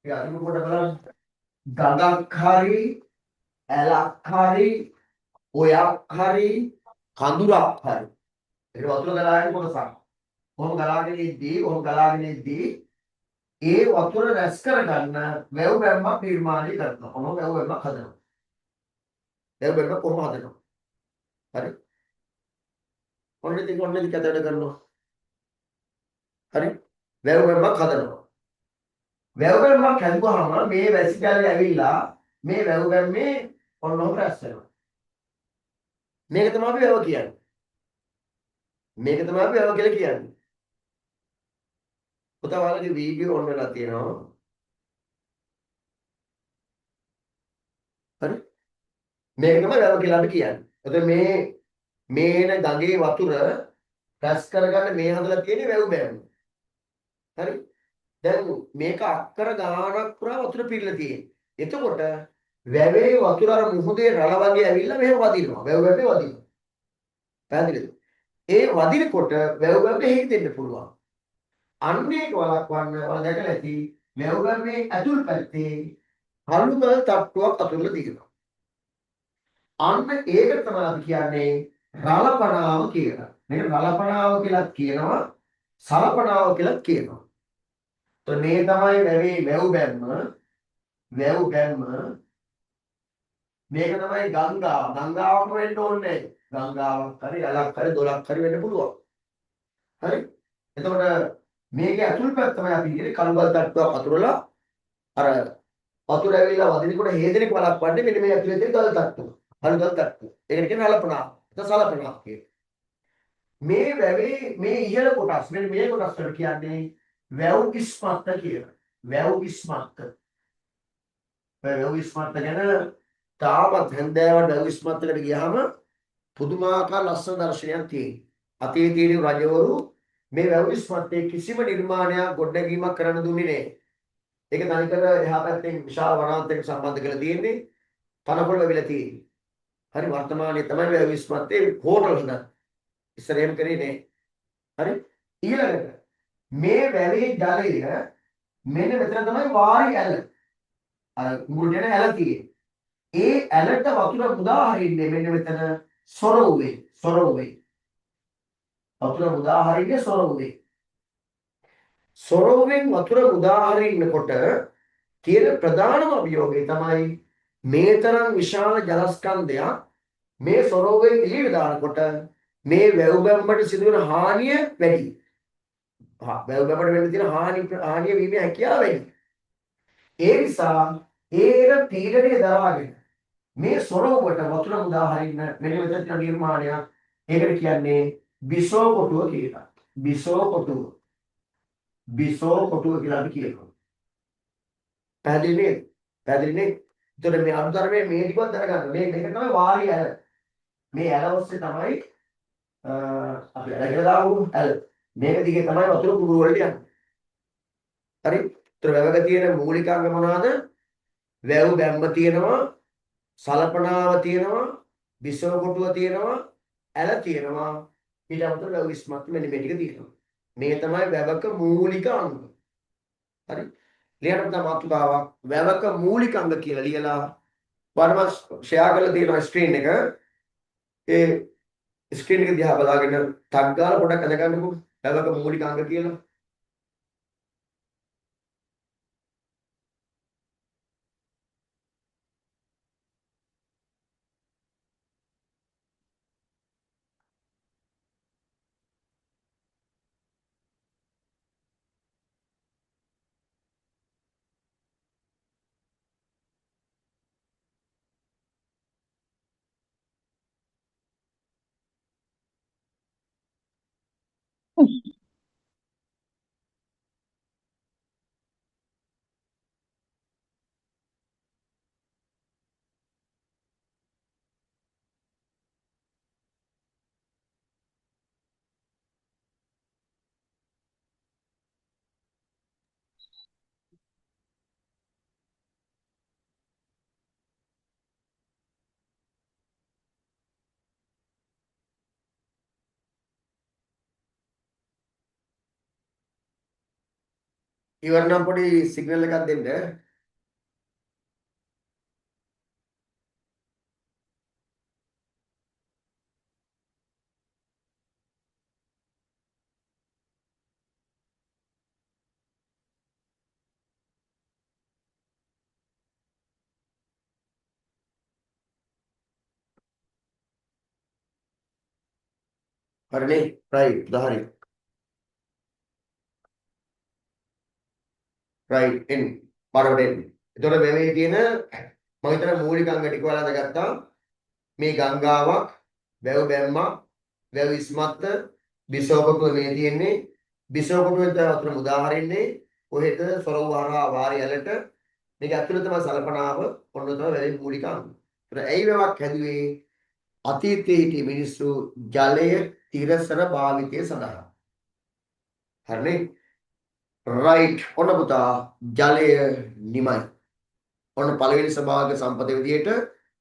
ඒ අනිත් කොට බලන්න. ගඟක් හරි ඇලක් හරි ඔයක් හරි කඳුරක් හරි. ඒක වතුර ගලාගෙන කොටසක්. කොහොම ගලාගෙන ඉද්දී ඒ වතුර රැස් කරගන්න වැව් බැම්මක් නිර්මාණය කරනවා. කොහොම වැව් බැම්මක් හදනවා. වැව් බැම්ම කොහොම හදනවා? හරි. ඔන්න ඉතින් කැතට කරනවා. හරි. වැව් බැම්මක් හදනවා. වැව් බැම්මක් හැදුවාම මේ වැසි ජලය ඇවිල්ලා මේ වැව් බැම්මේ ඔන්නෝම රැස් වෙනවා. මේක තමයි අපි වැව කියන්නේ. මේක තමයි අපි වැව කියලා කියන්නේ. පුතා ඔයාලගේ වීඩියෝ ඔන් වෙලා තියෙනවා. හරි. මේක තමයි වැව කියලා අපි කියන්නේ. එතකොට මේන ගඟේ වතුර රැස් කරගන්න මේ හදලා තියෙන්නේ වැව් බෑම. හරි. දැන් මේක අක්කර ගානක් පුරා වතුර පිරලා තියෙන්නේ. එතකොට වැවේ වතුර අර මුහුදේ රළ වගේ ඇවිල්ලා මෙහෙම වදිනවා. වැව් වැවේ වදිනවා. පැහැදිලිද? ඒ වදිනකොට වැව් වැවේ හේතෙන්න පුළුවන්. අන්න ඒක වළක්වන්න ඔයාලා දැකලා ඇති වැව් වැවේ ඇතුල් පැත්තේ හලුගල් තට්ටුවක් අතුල්ලා තියෙනවා. අන්න ඒකට තමයි අපි කියන්නේ රළපණාව කියලා. මේක රළපණාව කියලා කියනවා, සලපණාව කියලා කියනවා. તો මේ තමයි වැවේ වැව් බැම්ම, වැව් බැම්ම. මේක තමයි ගංගාව. ගංගාවක් වෙන්න ඕනේ. ගංගාවක් හරි අලක් හරි දොලක් හරි වෙන්න පුළුවන්. හරි. එතකොට මේකේ අතුල් පැත්ත තමයි අපි කියන්නේ කළුගල් තට්ටුවක් අතුරලා අර වතුර ඇවිල්ලා වදිනකොට හේදෙනක වළක්වන්නේ මෙන්න මේ ඇතුලේ තියෙන ගල් තට්ටුව. කළුගල් තට්ටුව. ඒකට කියන්නේ රළපණාව. ඒක සලපණාව කියන්නේ. මේ වැවේ මේ ඉහළ කොටස් මෙන්න මේ කොටස් වල කියන්නේ වැව් ඉස්මත්ත කියලා. වැව් ඉස්මත්ත. වැව් ඉස්මත්ත ගැන තාමත් හැන්දෑවට වැව් ඉස්මත්තකට ගියාම පුදුමාකාර ලස්සන දර්ශනයක් තියෙනවා. අතීතයේ රජවරු මේ වැව් ඉස්මත්තේ කිසිම නිර්මාණයක් ගොඩනැගීමක් කරන්න දුන්නේ නැහැ. ඒක තනිකර එහා පැත්තෙන් විශාල වනාන්තරයක සම්බන්ධ කරලා තියෙන්නේ. තනකොළ වෙවිලා තියෙන්නේ. හරි වර්තමානයේ තමයි වැව් ඉස්මත්තේ හෝටල් හදන්නේ. ඉස්සර එහෙම කරේ නැහැ. හරි ඊළඟට මේ වැවේ ජලය මෙන්න මෙතන තමයි වාරි ඇල. අර මුල් දෙන ඇල තියෙන්නේ. ඒ ඇලට වතුර මුදා හරින්නේ මෙන්න මෙතන සොරවුවේ. වතුර මුදා හරින්නේ සොරවුවේ. සොරවුවෙන් වතුර මුදා හරින්නකොට තියෙන ප්‍රධානම අභියෝගය තමයි මේ තරම් විශාල ජලස්කන්ධයක් මේ සොරවුවෙන් එළියට දානකොට මේ වැව් බැම්මට සිදුවන හානිය වැඩි. වැව් බැම්මට වෙන්න තියෙන හානිය වීමේ හැකියාව වැඩි. ඒ නිසා ඒක පීඩනය දරාගෙන මේ සොරවුවට වතුර මුදා හරින්න මෙන්න මෙතන තියෙන නිර්මාණයක්. ඒකට කියන්නේ බිසෝ කොටුව කියලා. බිසෝ කොටුව කියලා අපි කියනවා. පැහැදිලි නේද? එතකොට මේ අනුතරමේ මේ ටිකවත් දැනගන්න. මේක තමයි වාරි ඇල. මේ ඇල ඔස්සේ තමයි අපි ඇල කියලා දාමු ඇල. මේක දිගේ තමයි වතුර කුඹුර වලට යන්නේ. හරි? ඒතර වැවක තියෙන මූලිකාංග මොනවාද? වැව් බැම්ම තියෙනවා, සලපණාව තියෙනවා, බිසව කොටුව තියෙනවා, ඇල තියෙනවා. ඊට අමතරව වැව් ඉස්මත් මෙන්න මේ ටික තියෙනවා. මේ තමයි වැවක මූලික අංග. හරි? ලියන්න තමයි මාතෘකාවක් වැවක මූලික අංග කියලා ලියලා වරම ෂෙයා කරලා තියෙනවා ස්ක්‍රීන් එක. ඒ ස්ක්‍රීන් එක දිහා බලාගෙන ටග් ගාලා පොඩක් අද ගන්නකො වැවක මූලික අංග කියලා. ඉවර නම් පොඩි සිග්නල් එකක් දෙන්න. හරිනේ? රයිට්. හරි. රයිට් එන්න. බරවට එන්න. එතකොට මෙවේ තියෙන මම හිතන මූලික අංග ටික වලද ගත්තා. මේ ගංගාවක්, වැව් බැම්මක්, වැව් ඉස්මත්ත, බිසෝකොටුව මේ තියෙන්නේ. බිසෝකොටුවෙන් තමයි වතුර මුදා හරින්නේ. කොහෙද? සොරවු හරහා වාරි ඇලට. මේක ඇතුළේ තමයි සලපණාව. ඔන්න තමයි වැවේ මූලික අංග. ඒතර ඇයි වැවක් හැදුවේ? අතීතයේ හිටිය මිනිස්සු ජලය තිරසර භාවිතය සඳහා. හරිනේ? රයිට්. ඔන්න පුතා ජලය නිමයි. ඔන්න පළවෙනි ස්වභාවික සම්පත විදියට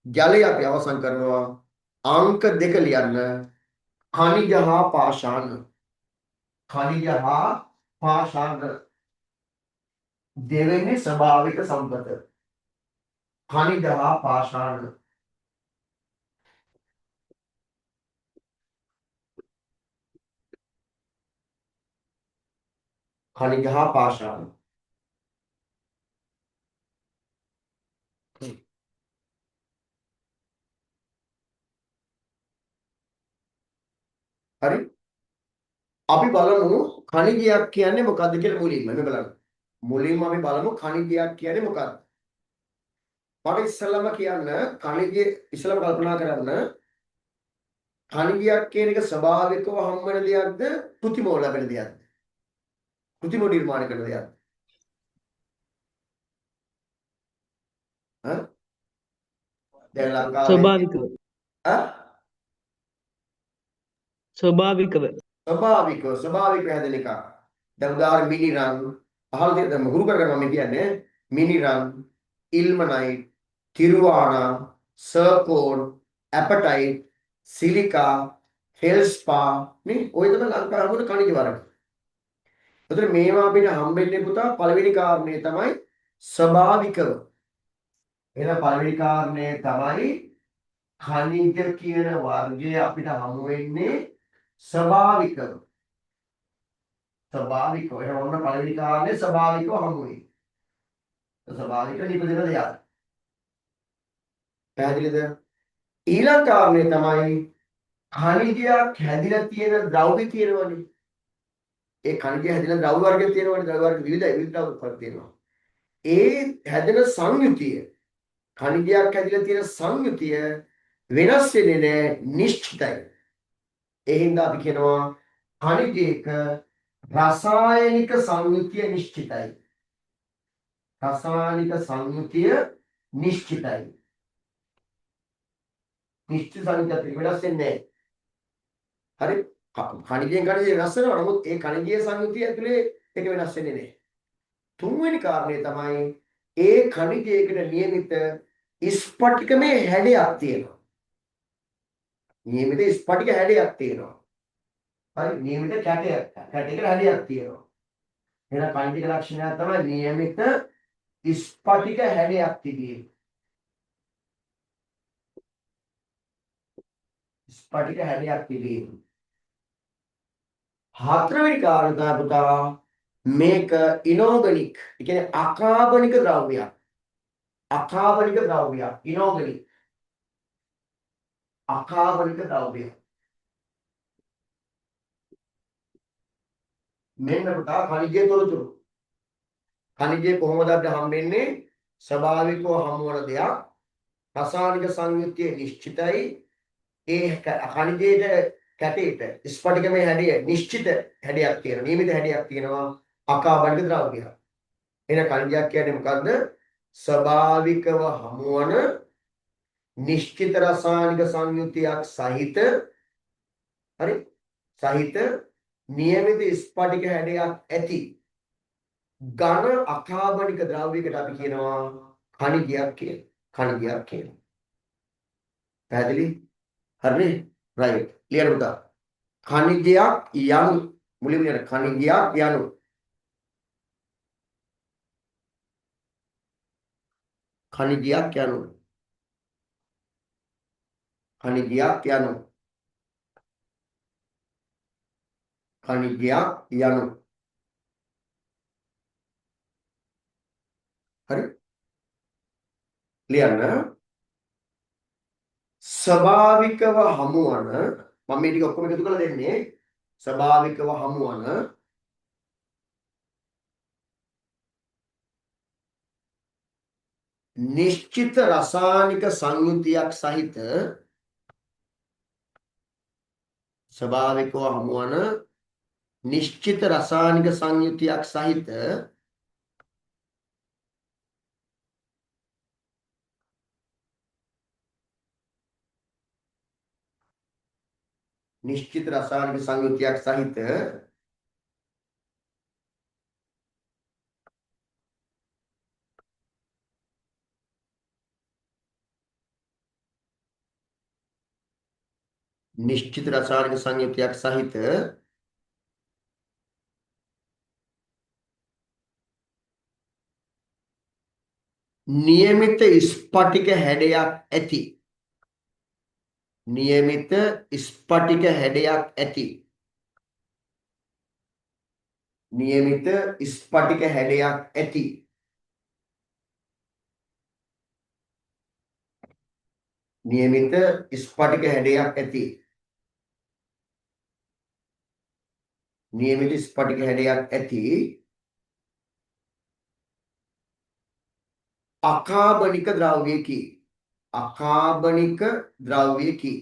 ජලය අපි අවසන් කරනවා. අංක 2 ලියන්න. khනිජ හා පාෂාණ. khනිජ හා පාෂාණ දෙවෙනි ස්වභාවික සම්පත. khනිජ හා පාෂාණ. khනිජ හා පාෂාණ. හරි? අපි බලමු khනිජයක් කියන්නේ මොකක්ද කියලා මුලින්ම. මේ බලන්න. මුලින්ම අපි බලමු khනිජයක් කියන්නේ මොකක්ද? මට ඉස්සෙල්ලාම කියන්න khනිජය ඉස්සෙල්ලාම කල්පනා කරන්න khනිජයක් කියන එක ස්වභාවිකව හම් වෙන දෙයක්ද කෘතිමව ලැබෙන දෙයක්ද? කෘතිමව නිර්මාණය කරන දෙයක්ද? ඈ? දැන් ලංකාවේ ස්වභාවිකව ඈ ස්වභාවිකව ස්වභාවික හැදෙන එක. දැන් උදාහරණ මිනිරන් අහලා තියෙන දැන් හුරු කරගෙන මම කියන්නේ මිනිරන්, ඉල්මනයිට්, තිරුවානා, සර්කෝන්, ඇපටයිට්, සිලිකා, ෆෙල්ස්පා නේ ඔය තමයි ලංකාවේ වුණ khනිජ වර්ග. එතකොට මේවා අපිට හම්බෙන්නේ පුතා පළවෙනි කාරණේ තමයි ස්වභාවිකව. එහෙනම් පළවෙනි කාරණේ තමයි khනිජ කියන වර්ගය අපිට හමු වෙන්නේ ස්වභාවිකව. ස්වභාවිකව. එහෙනම් ඔන්න පළවෙනි කාරණේ ස්වභාවිකව හමු වෙයි. ස්වභාවික නිපදෙන දෙයක්. පැහැදිලිද? ඊළඟ කාරණේ තමයි khනිජයක් හැදිලා තියෙන ද්‍රව්‍ය තියෙනවනේ. ඒ khනිජය හැදිලා ද්‍රව්‍ය වර්ග තියෙනවනේ. ද්‍රව්‍ය වර්ග විවිධයි. විවිධ ද්‍රව්‍ය වර්ග තියෙනවා. ඒ හැදෙන සංයුතිය khනිජයක් හැදිලා තියෙන සංයුතිය වෙනස් වෙන්නේ නැහැ, නිශ්චිතයි. ඒ හින්දා අපි කියනවා khනිජයක රසායනික සංයුතිය නිශ්චිතයි. රසායනික සංයුතිය නිශ්චිතයි. නිශ්චිත සංයුතිය වෙනස් වෙන්නේ නැහැ. හරි? khනිජයෙන් khනිජය වෙනස් වෙනවා. නමුත් ඒ khනිජීය සංයුතිය ඇතුලේ ඒක වෙනස් වෙන්නේ නැහැ. තුන්වෙනි කාරණේ තමයි ඒ khනිජයකට නියමිත ස්පටිකමේ හැඩයක් තියෙනවා. නියමිත ස්පටික හැඩයක් තියෙනවා. හරි නියමිත කැටයකට හැඩයක් තියෙනවා. එහෙනම් khනිජික ලක්ෂණයක් තමයි නියමිත ස්පටික හැඩයක් තිබීම. ස්පටික හැඩයක් තිබීම. හතරවෙනි කාරණා තමයි පුතා මේක ඉනෝගනික්. ඒ කියන්නේ අකාබනික ද්‍රව්‍යයක්. අකාබනික ද්‍රව්‍යයක්. ඉනෝගනික්. අකාබනික ද්‍රව්‍යයක්. මෙන්න පුතා khනිජයේ තොරතුරු. khනිජය කොහොමද අපිට හම්බෙන්නේ? ස්වභාවිකව හමු වන දෙයක්. රසායනික සංයුතිය නිශ්චිතයි. ඒ khනිජයේ කැටේට ස්පටිකමේ හැඩය නිශ්චිත හැඩයක් තියෙනවා. නියමිත හැඩයක් තියෙනවා. අකාබනික ද්‍රව්‍යයක්. එහෙනම් khනිජයක් කියන්නේ මොකද්ද? ස්වභාවිකව හමු වන නිශ්චිත රසායනික සංයුතියක් සහිත හරි සහිත නියමිත ස්පටික හැඩයක් ඇති ඝන අකාබනික ද්‍රව්‍යයකට අපි කියනවා khනිජයක් කියලා. khනිජයක් කියනවා. පැහැදිලි? හරිනේ? රයිට්. ක්ලියර් පුතා. khනිජයක් යනු මුලින්ම කියන khනිජයක් යනු khනිජයක් යනු khනිජයක් යනු khනිජයක් යනු හරි ලියන්න ස්වභාවිකව හමුවන මම මේ ටික ඔක්කොම එකතු කරලා දෙන්නේ ස්වභාවිකව හමුවන නිශ්චිත රසායනික සංයුතියක් සහිත ස්වභාවිකව හමුවන නිශ්චිත රසායනික සංයුතියක් සහිත නිශ්චිත රසායනික සංයුතියක් සහිත නිශ්චිත රසායනික සංයුතියක් සහිත නියමිත ස්පටික හැඩයක් ඇති නියමිත ස්පටික හැඩයක් ඇති නියමිත ස්පටික හැඩයක් ඇති නියමිත ස්පටික හැඩයක් ඇති නියමිත ස්පටික හැඩයක් ඇති අකාබනික ද්‍රව්‍යයකි අකාබනික ද්‍රව්‍යයකි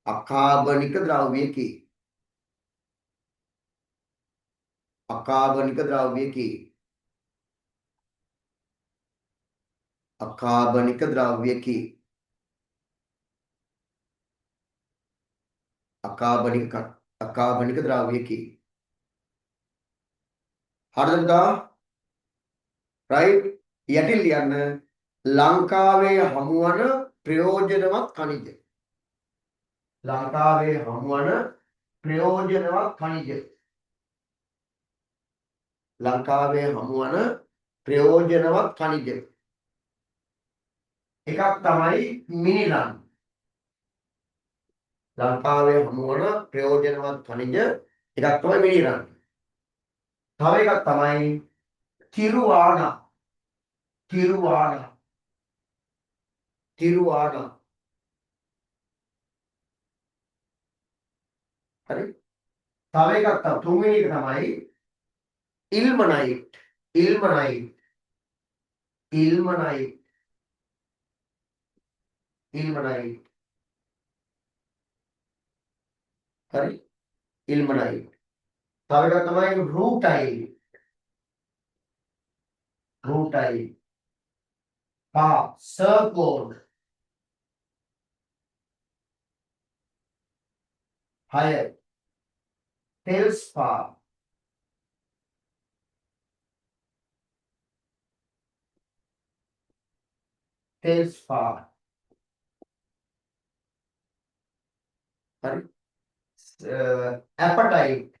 අකාබනික ද්‍රව්‍යයකි අකාබනික ද්‍රව්‍යයකි අකාබනික ද්‍රව්‍යයකි අකාබනික ද්‍රව්‍යයකි හරිද පුතා right යටිල් ලියන්න ලංකාවේ හමුවන ප්‍රයෝජනවත් khනිජ ලංකාවේ හමුවන ප්‍රයෝජනවත් khනිජ ලංකාවේ හමුවන ප්‍රයෝජනවත් khනිජ එකක් තමයි මිනිරන් ලංකාවේ හමුවන ප්‍රයෝජනවත් khනිජ එකක් තමයි මිනිරන් තව එකක් තමයි තිරුවානා හරි තව එකක් තමයි තුන්වෙනි එක තමයි ඉල්මනයිට් හරි ඉල්මනයිට් තව එකක් තමයි රූටයිල් සර්කෝන් 6 ටෙල්ස්පා හරි ඇපටයිට්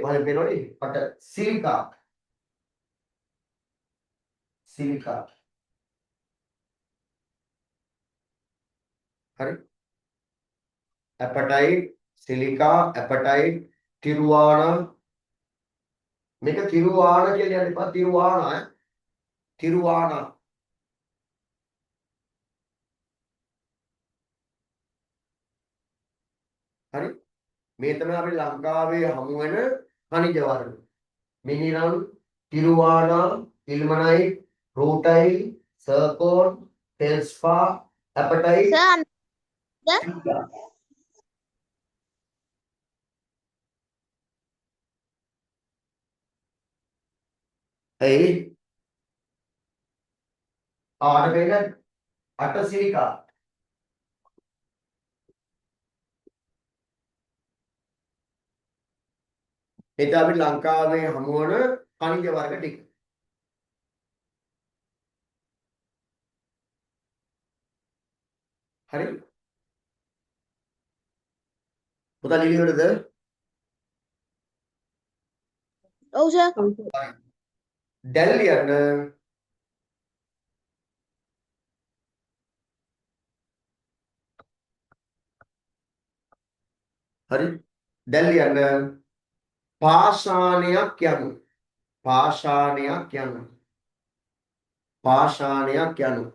mana pelori pada silika hari appetite silika appetite tiruwana මේක තිරුවාන කියලා කියන්න එපා තිරුවාන හරි මේ තමයි අපේ ලංකාවේ හමු වෙන khනිජ වර්ග මිනිරන් තිරුවානා ඉල්මනයිට් රූටයිල් සර්කෝන් ටෙල්ස්පා ඇපටයිට් Sir, ඒ ආට පෙන්න අට සිලිකා එතන අපි ලංකාවේ හමු වන khනිජ වර්ග ටික හරි පුතා ලියවිවලද oh sir, දැන් ලියන්න හරි දැන් ලියන්න පාෂාණයක් යනු පාෂාණයක් යනු පාෂාණයක් යනු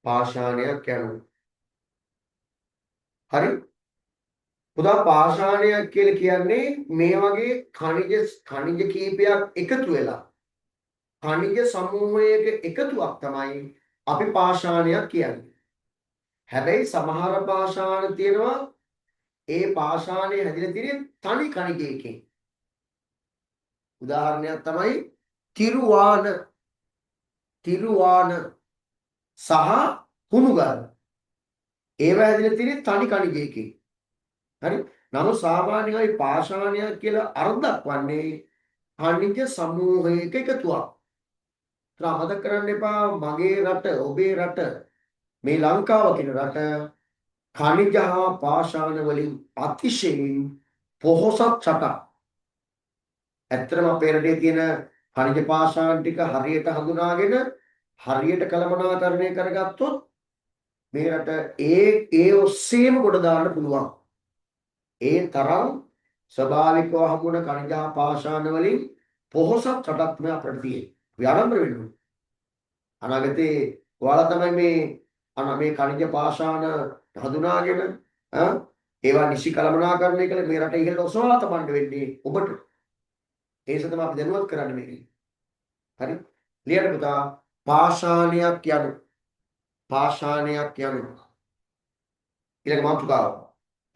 පාෂාණයක් යනු හරි පුතා පාෂාණයක් කියලා කියන්නේ මේ වගේ khනිජ කීපයක් එකතු වෙලා khනිජ සමූහයක එකතුවක් තමයි අපි පාෂාණයක් කියන්නේ හැබැයි සමහර පාෂාණ තියෙනවා ඒ පාෂාණය හැදිලා තියෙන්නේ තනි කණිකයකින්. උදාහරණයක් තමයි තිරුවාන සහ හුණුගල්. ඒවා හැදිලා තියෙන්නේ තනි කණිකයකින්. හරි. නමුත් සාමාන්‍යයෙන් අපි පාෂාණයක් කියලා අර්ථ දක්වන්නේ කණිජ සමූහයක එකතුවක්. ඒත් මතක කරන්න එපා මගේ රට, ඔබේ රට, මේ ලංකාව කියන රට खनिज හා පාෂාණ වලින් අතිශයින් පොහොසත් රටක්. ඇත්තටම අපේ රටේ තියෙන खनिज පාෂාණ ටික හරියට හඳුනාගෙන හරියට කළමනාකරණය කරගත්තොත් මේ රට ඒ ඔස්සේම ගොඩ දාන්න පුළුවන්. ඒ තරම් ස්වභාවිකව හමුවන खनिज හා පාෂාණ වලින් පොහොසත් රටක් මේ අපිට තියෙන්නේ. අපි ආරම්භ වෙන්න ඕනේ. අනාගතේ ඔයාලා තමයි මේ खनिज පාෂාණ හඳුනාගෙන ඒවා නිසි කළමනාකරණය කළ මේ රට ඉහළට ඔසවලා තබන්න වෙන්නේ ඔබට. ඒ නිසා තමයි අපි දැනුවත් කරන්නේ මේක. හරි? ලියන්න පුතා පාෂාණයක් යනු ඊළඟ මාතෘකාව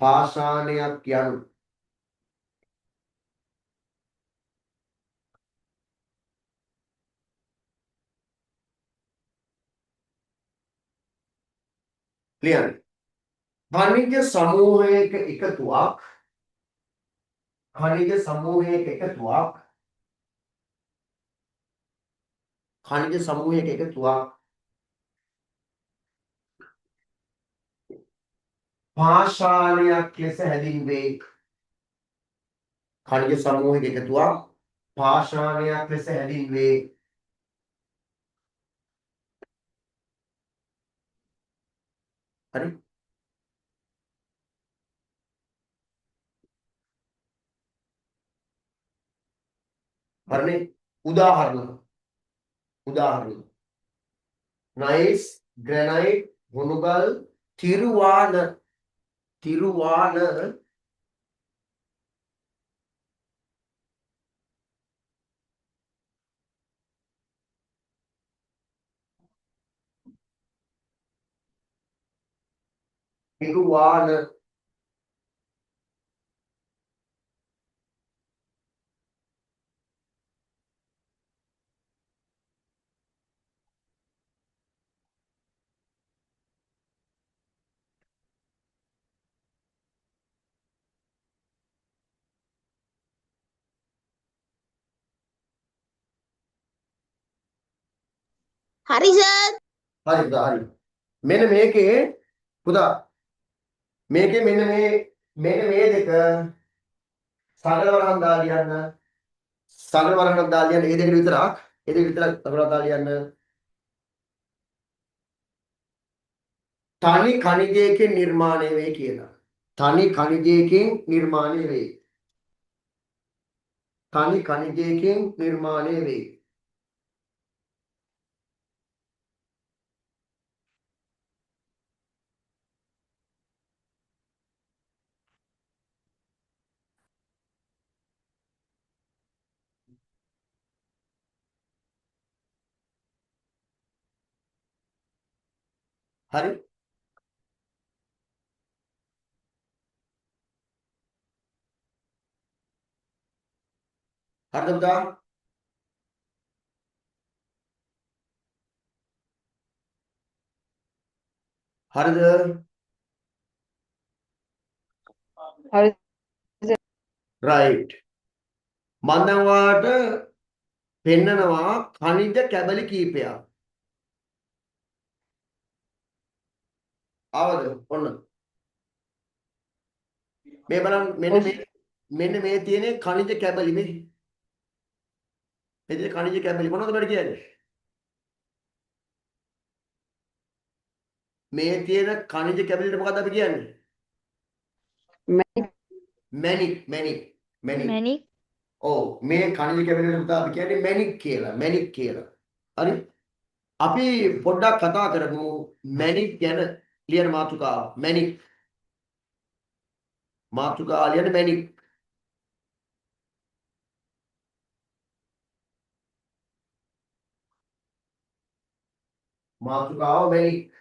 පාෂාණයක් යනු ලියන්න. खनिज समूहයක එකතුවක් खनिज समूहයක එකතුවක් පාෂාණයක් ලෙස හැදින්වේ. खनिज समूहයක එකතුවක් පාෂාණයක් ලෙස හැදින්වේ. හරි? හරිනේ? උදාහරණ නයිස් ග්‍රැනයිට් හුණුගල් තිරුවාන Hari sir. හරි පුතා හරි. මෙන්න මේකේ පුතා මේකේ මෙන්න මේ දෙක සරල වරහන් දාලා ලියන්න. සරල වරහන් දාලා ලියන්න. ඒ දෙක විතරක් සරල දාලා ලියන්න. තනි කණිජයකින් නිර්මාණය වේ කියලා. තනි කණිජයකින් නිර්මාණය වේ. හරි? හරිද පුතා? හරිද? හරි රයිට්. මම දැන් ඔයාලට පෙන්නනවා ඛනිජ කැබලි කීපයක්. ආවද? ඔන්න. මේ බලන්න මෙන්න මේ තියෙන ඛනිජ කැබලි මේ. මේ ඛනිජ කැබලි මොනවද මට කියන්නේ? මේ තියෙන ඛනිජ කැබලිට මොකද්ද අපි කියන්නේ? මැණික්. Manik. ඔව් මේ ඛනිජ කැබලිට පුතා අපි කියන්නේ මැණික් කියලා. හරි? අපි පොඩ්ඩක් කතා කරමු මැණික් ගැන. ලියන මාතෘකාව මැණික්. මාතෘකාව ලියන මැණික්. මාතෘකාව මැණික්.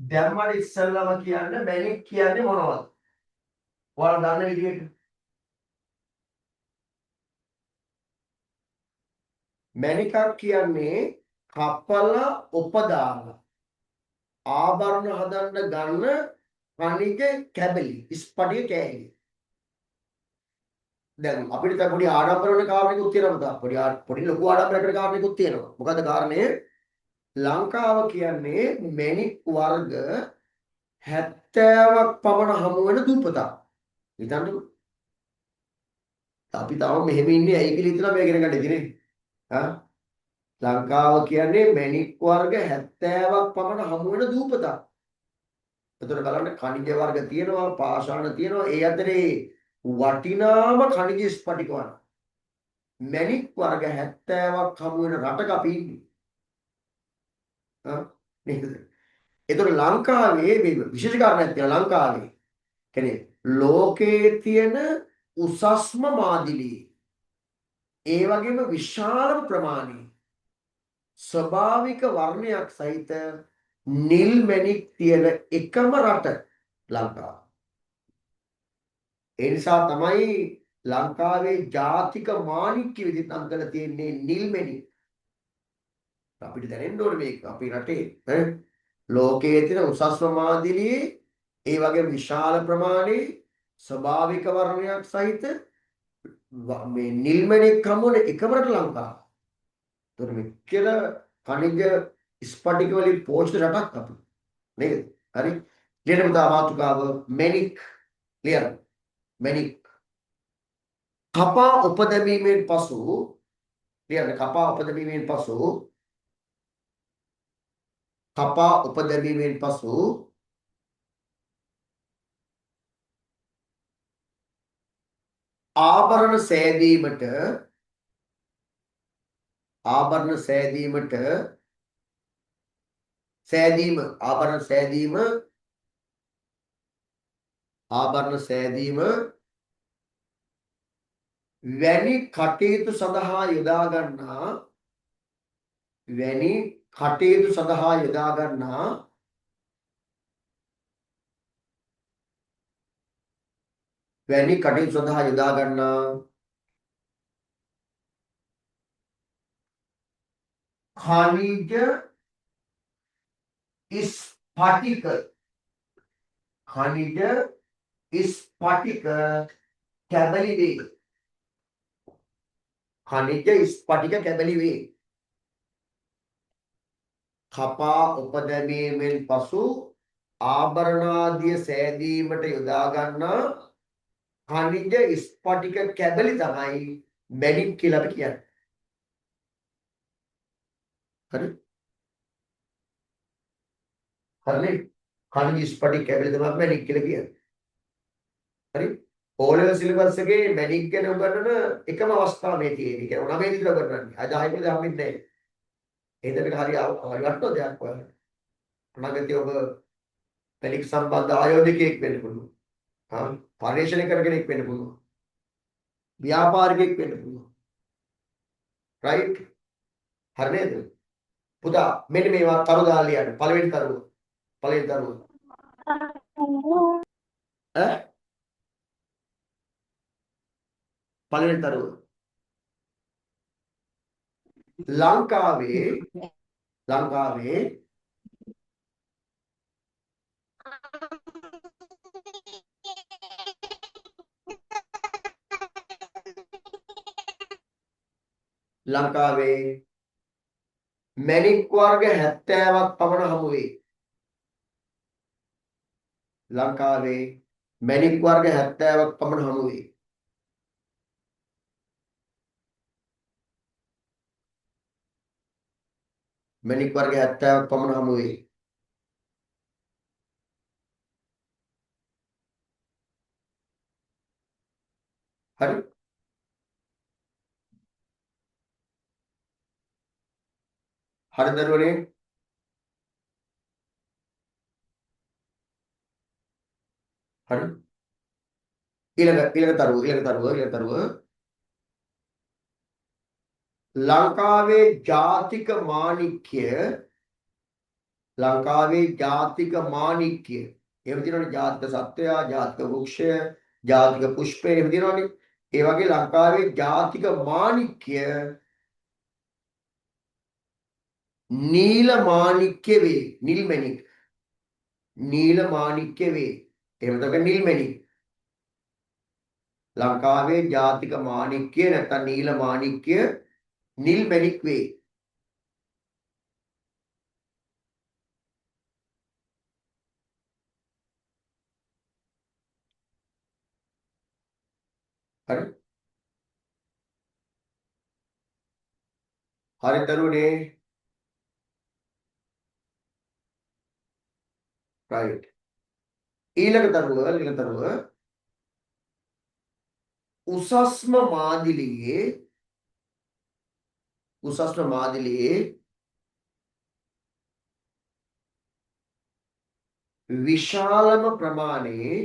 දැම්මට ඉස්සෙල්ලාම කියන්නේ මැණික් කියන්නේ මොනවද? ඔයාලා දන්න විදිහට. මැණිකක් කියන්නේ කපලා උපදාන ආභරණ හදන්න ගන්න කණික කැබලි ස්පටික කෑලි. දැන් අපිට දැන් පොඩි ආඩම්බර වෙන කාරණේකුත් තියෙනවා. පොඩි ලොකු ආඩම්බරයකට කාරණේකුත් තියෙනවා. මොකද කාරණේ? ලංකාව කියන්නේ මැණික් වර්ග 70ක් පමණ හමු වෙන දූපතක්. හිතන්නකෝ. අපි තාම මෙහෙම ඉන්නේ ඇයි කියලා හිතලා මේ ඉගෙන ගන්න ඉතිනේ. හා ලංකාව කියන්නේ මැණික් වර්ග 70ක් පමණ හමු වෙන දූපතක්. එතකොට බලන්න ඛනිජ වර්ග තියෙනවා, පාෂාණ තියෙනවා. ඒ අතරේ වටිනාම ඛනිජ ස්ෆටික වර්ග. මැණික් වර්ග 70ක් හමු වෙන රටක අපි ඉන්නේ. හා නේද? එතකොට ලංකාවේ මේ විශේෂ කාරණයක් තියෙනවා ලංකාවේ. කියන්නේ ලෝකයේ තියෙන උසස්ම මාදිලි. ඒ වගේම විශාලම ප්‍රමාණයේ ස්වභාවික වර්ණයක් සහිත නිල් මැණික් තියෙන එකම රට ලංකාව. ඒ නිසා තමයි ලංකාවේ ජාතික මාණික්‍ය විදිහට නම් කරලා තියෙන්නේ නිල් මැණික්. අපිට දැනෙන්න ඕනේ මේක අපේ රටේ ලෝකයේ තියෙන උසස්ම මාදිලියේ ඒ වගේ විශාල ප්‍රමාණයේ ස්වභාවික වර්ණයක් සහිත මේ නිල් මැණික් හමුවන එකම රට ලංකාව. ඒතර මෙච්චර ඛනිජ ස්පටික වලින් පෝෂිත රටක් අපි. නේද? හරි. ඊට පුතා මාතුකාව මැණික් ලියන්න. මැණික් කපා උපදැමීමෙන් පසු ලියන්න කපා උපදැමීමෙන් පසු කපා උපදැමීමෙන් පසු ආභරණ සෑදීමට ආභරණ සෑදීමට සෑදීම ආභරණ සෑදීම ආභරණ සෑදීම වැනි කටයුතු සඳහා යොදා ගන්නා වැනි කටයුතු සඳහා යොදා ගන්නා වැනි කටයුතු සඳහා යොදා ගන්නා खनिज स्फटिक खनिज स्फटिक කැබලි වේ खनिज स्फटिक කැබලි වේ කපා උපදැමීමෙන් පසු ආභරණාදිය සෑදීමට යොදා ගන්නා खनिज स्फटिक කැබලි තමයි මැණික් කියලා අපි කියන්නේ. හරි හරිනේ खनिज स्फटिक කැබලි තමයි මැණික් කියලා කියන්නේ. හරි O level syllabus එකේ මැණික් ගැන උගන්වන එකම අවස්ථාව මේ තියෙන්නේ. ඒක 9 විතර උගන්වන්නේ. අද 10 විතර හම්බෙන්නේ නැහැ. ඒ දෙක හරි වටන දෙයක් ඔයාලට. අනාගතයේ ඔබ මැණික් සම්බන්ධ ආයෝජකයෙක් වෙන්න පුළුවන්. පරිශ්‍රණය කරන කෙනෙක් වෙන්න පුළුවන්. ව්‍යාපාරිකයෙක් වෙන්න පුළුවන්. රයිට්? හරි නේද? පුතා මෙන්න මේවා තරු දාලා ලියන්න. පළවෙනි තරුව. පළවෙනි තරුව. පළවෙනි තරුව. ලංකාවේ ලංකාවේ මැණික් වර්ග 70ක් පමණ හමු වේ. ලංකාවේ මැණික් වර්ග 70ක් පමණ හමු වේ. මැණික් වර්ග 70ක් පමණ හමු වේ. හරි හරි දරුවනේ හරි ඊළඟ තරුව ලංකාවේ ජාතික මාණික්‍ය ලංකාවේ ජාතික මාණික්‍ය. එහෙම තියෙනවනේ ජාතික සත්වයා, ජාතික වෘක්ෂය, ජාතික පුෂ්පය එහෙම තියෙනවනේ. ඒ වගේ ලංකාවේ ජාතික මාණික්‍ය නීල මාණික්‍ය වේ. නිල්මණික්. නීල මාණික්‍ය වේ. එහෙම තමයි නිල්මණික්. ලංකාවේ ජාතික මාණික්‍ය නැත්නම් නීල මාණික්‍ය නිල්මණික් වේ. හරි. හරි දරුවනේ. right. ඊළඟ දරුව උසස්ම මාදිලියේ විශාලම ප්‍රමාණයේ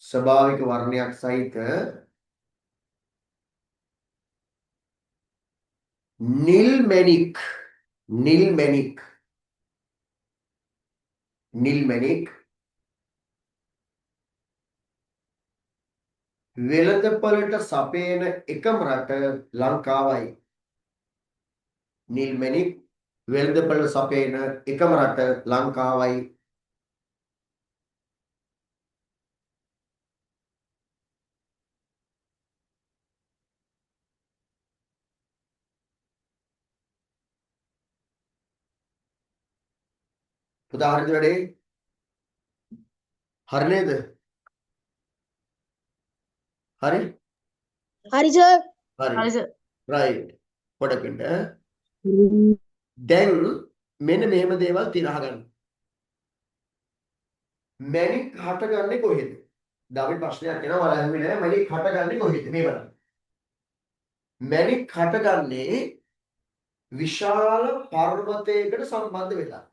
ස්වභාවික වර්ණයක් සහිත නිල්මණික් වෙළඳපළට සපයන එකම රට ලංකාවයි. නිල්මණික් වෙළඳපළ සපයන එකම රට ලංකාවයි. උදාහරණ දෙන්නේ හරි නේද? හරි? Hari sir. හරි. හරි සර්. right. පොඩකින්ද දැන් මෙන්න මෙහෙම දේවල් තිරහ ගන්න. මැණික් හටගන්නේ කොහෙද? දවල් ප්‍රශ්නයක් එනවා ඔයාලා අහුවේ නෑ මැණික් හටගන්නේ කොහෙද? මේ බලන්න. මැණික් හටගන්නේ විශාල පර්වතයකට සම්බන්ධ වෙලා.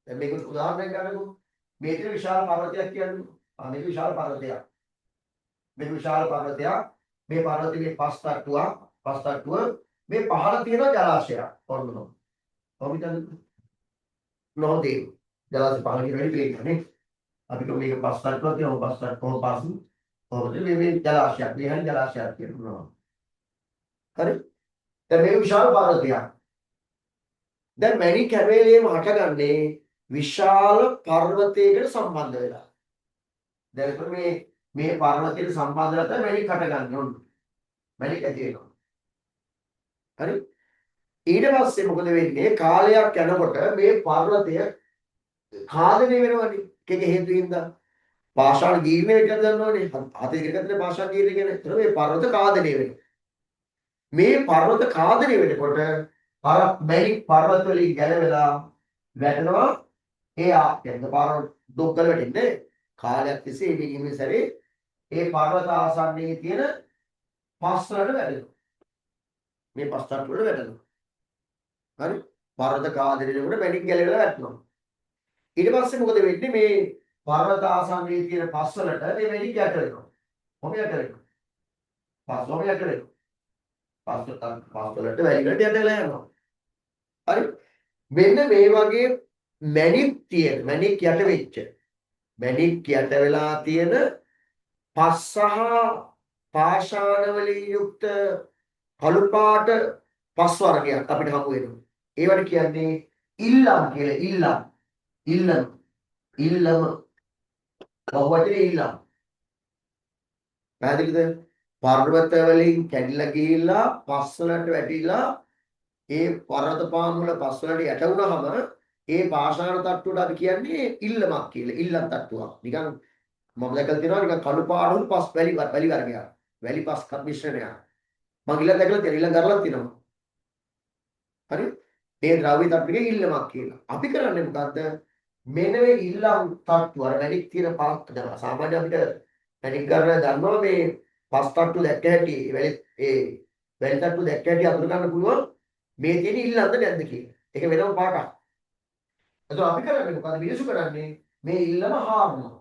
දැන් මේක උදාහරණයක් ගන්නකො. මේක විශාල පර්වතයක් කියන්නේ. මේක විශාල පර්වතයක්. මේක විශාල පර්වතයක්. මේ පර්වතයේ පස් තට්ටුව මේ පහළ තියෙන ජලාශයක්. ඔන්න. කොහොමද? නොදේ. ජලාශය පහළ කියන වෙලේ අපිට මේක පස් තට්ටුවක් තියෙනවා. පස් තට්ටුව පස්සු. කොහොමද මේ ජලාශයක්. මේ හරි ජලාශයක් කියනවා. හරි? දැන් මේක විශාල පර්වතයක්. දැන් මැණික් කැවේලේම හටගන්නේ විශාල පර්වතයකට සම්බන්ධ වෙලා. දැන් මේ පර්වතයට සම්බන්ධ වෙලා තමයි මැණික් හටගන්නේ ඔන්න. මැණික් ඇති වෙනවා. හරි? ඊට පස්සේ මොකද වෙන්නේ? කාලයක් යනකොට මේ පර්වතය ඛාදනය වෙනවනේ. ඒකේ හේතුවින්ද පාෂාණ ජීර්ණය කියලා දන්නවනේ. අතේ ඉරකට පාෂාණ ජීර්ණය කියන්නේ. ඒතර මේ පර්වත ඛාදනය වෙනවා. මේ පර්වත ඛාදනය වෙනකොට අර මැණික් පර්වත වලින් ගැලවෙලා වැටෙනවා. ඒ ආයතන පාර දුක්කල වැටෙන්නේ කාලයක් තිස්සේ මේ සැරේ ඒ පර්වත ආසන්නයේ තියෙන පස් වලට වැටෙනවා. මේ පස් තට්ටු වලට වැටෙනවා. හරි? පර්වත කාදරේකට මැණික් ගැලවෙලා වැටෙනවා. ඊට පස්සේ මොකද වෙන්නේ? මේ පර්වත ආසන්නයේ තියෙන පස් වලට මේ මැණික් යට වෙනවා. කොහොමද යට වෙන්නේ? පස් වලට යට වෙනවා. පස් වලට වැලි වලට යට වෙලා යනවා. හරි? මෙන්න මේ වගේ මැණික් යට වෙච්ච මැණික් යට වෙලා තියෙන පස් සහ පාෂාණ වලින් යුක්ත කළු පාට පස් වර්ගයක් අපිට හමු වෙනවා. ඒවට කියන්නේ ඉල්ලම් කියලා. ඉල්ලම බහුවචනේ ඉල්ලම්. පැහැදිලිද? පර්වත වලින් කැඩිලා ගිහිල්ලා පස් වලට වැටිලා ඒ පර්වත පාන් වල පස් වලට යට වුණාම ඒ පාෂාණ තට්ටුවට අපි කියන්නේ ඉල්ලමක් කියලා. ඉල්ලම් තට්ටුවක්. නිකන් මම දැකලා තියෙනවා නිකන් කළු පාටුල් පස් වැලි වර්ගයක්. වැලි පස් මිශ්‍රණයක්. මම ඉල්ල දැකලා තියෙනවා. ඉල්ලම් කරලා තියෙනවා. හරි? මේ ද්‍රව්‍ය තට්ටුවේ ඉල්ලමක් කියලා. අපි කරන්නේ මොකද්ද? මෙන්න මේ ඉල්ලම් තට්ටුව අර මැණික් තියෙන පාත් කරලා සාමාන්‍ය අපිට මැණික් ගන්න දන්නවා මේ පස් තට්ටු දැක්ක හැටි වැලි ඒ වැලි තට්ටු දැක්ක හැටි අඳුර ගන්න පුළුවන් මේ තියෙන ඉල්ලන්ද නැද්ද කියලා. ඒක වෙනම පාඩක්. එතකොට අපි කරන්නේ මොකද? මිනිස්සු කරන්නේ මේ ඉල්ලම හාරනවා.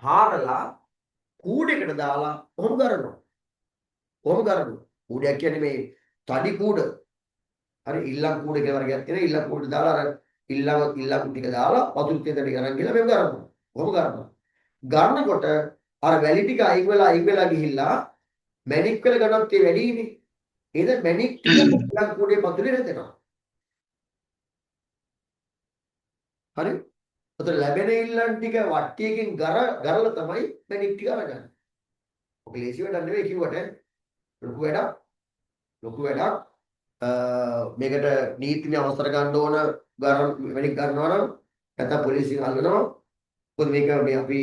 හාරලා කූඩේකට දාලා ඔහොම කරනවා. ඔහොම කරනවා. කූඩයක් කියන්නේ මේ තඩි කූඩ. හරි ඉල්ලම් කූඩ කියලා වර්ගයක් තියෙනවා. ඉල්ලම් කූඩ දාලා අර ඉල්ලම් ටික දාලා වතුර ටික අරන් ගිහලා මේක කරනවා. ඔහොම කරනවා. ගන්නකොට අර වැලි ටික අයින් වෙලා ගිහිල්ලා මැණික් වල ඝනත්වය වැඩිනේ. එහෙනම් මැණික් ටික ඉල්ලම් කූඩේ පතුලේ රැඳෙනවා. හරි? එතකොට ලැබෙන ඉල්ලම් ටික වට්ටියකින් ගරලා තමයි මැණික් ටික අරගන්නේ. ඔක ලේසි වැඩක් නෙවෙයි කිව්වට ලොකු වැඩක්. ලොකු වැඩක්. මේකට නීතිමය අවසර ගන්න ඕන වැඩි ගන්නවා නම් නැත්නම් පොලිසියෙන් අල්ලනවා. මොකද මේක මේ අපි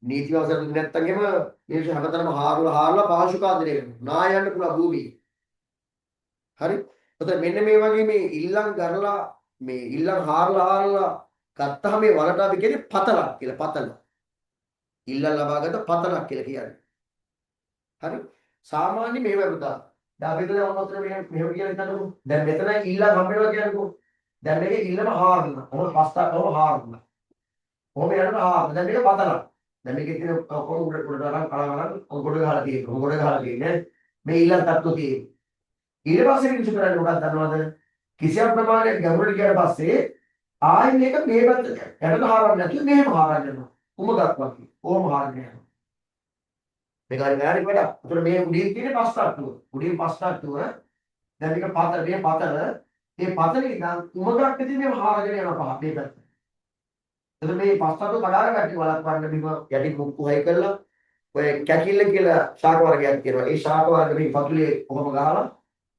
නීතිමය අවසර දුන්නේ නැත්නම් එහෙම මේක හැමතැනම හාරලා පාශුකාදනය කරනවා. නායන්න පුළුවන් භූමිය. හරි? එතකොට මෙන්න මේ වගේ මේ ඉල්ලම් ගරලා මේ ඉල්ලම් හාරලා ගත්තාම මේ වලට අපි කියන්නේ පතලක් කියලා. පතල. ඉල්ලම් ලබාගත පතලක් කියලා කියන්නේ. හරි? සාමාන්‍ය මේ වගේ පුතා දැන් අපි හිතලා මොනවද මෙහෙම කියලා හිතන්නකෝ. දැන් මෙතන ඉල්ලම් හම්බෙනවා කියන්නකෝ. දැන් මේකේ ඉල්ලම හාරනවා. ඔහොම පස්තාව හාරනවා. ඔහොම යනකොට හාරනවා. දැන් මේක පතලක්. දැන් මේකේ තියෙන කොහොම උඩට දාලා කලවලා ගොඩ ගහලා තියෙනවා. ගොඩ ගහලා තියෙන්නේ. මේ ඉල්ලම් තත්ත්වය තියෙන්නේ. ඊට පස්සේ කිසි කරන්නේ මොකක්ද දන්නවද? කිසියම් ප්‍රමාණයක් ගැඹුරට ගියාට පස්සේ ආයෙ මේක මේ පැත්තට යටට හාරන්නේ නැතුව මෙහෙම හාරන්න යනවා. උමගක් වගේ. ඕම හාරන්නේ යනවා. මේක හරි වැරදි වැඩක්. ඒතර මේ උඩින් තියෙන පස් තට්ටුව. උඩින් පස් තට්ටුව දැන් මේක පතල මේ පතලේ ඉඳන් උමගක් තියෙන මේ හාරගෙන යනවා පහ මේ පැත්ත. එතකොට මේ පස් තට්ටුව කඩාගෙන ගැටි වලක්වන්න බිම යටි මුක්කු හයි කරලා ඔය කැකිල්ල කියලා ශාක වර්ගයක් තියෙනවා. ඒ ශාක වර්ග මේ පතුලේ කොහොම ගහලා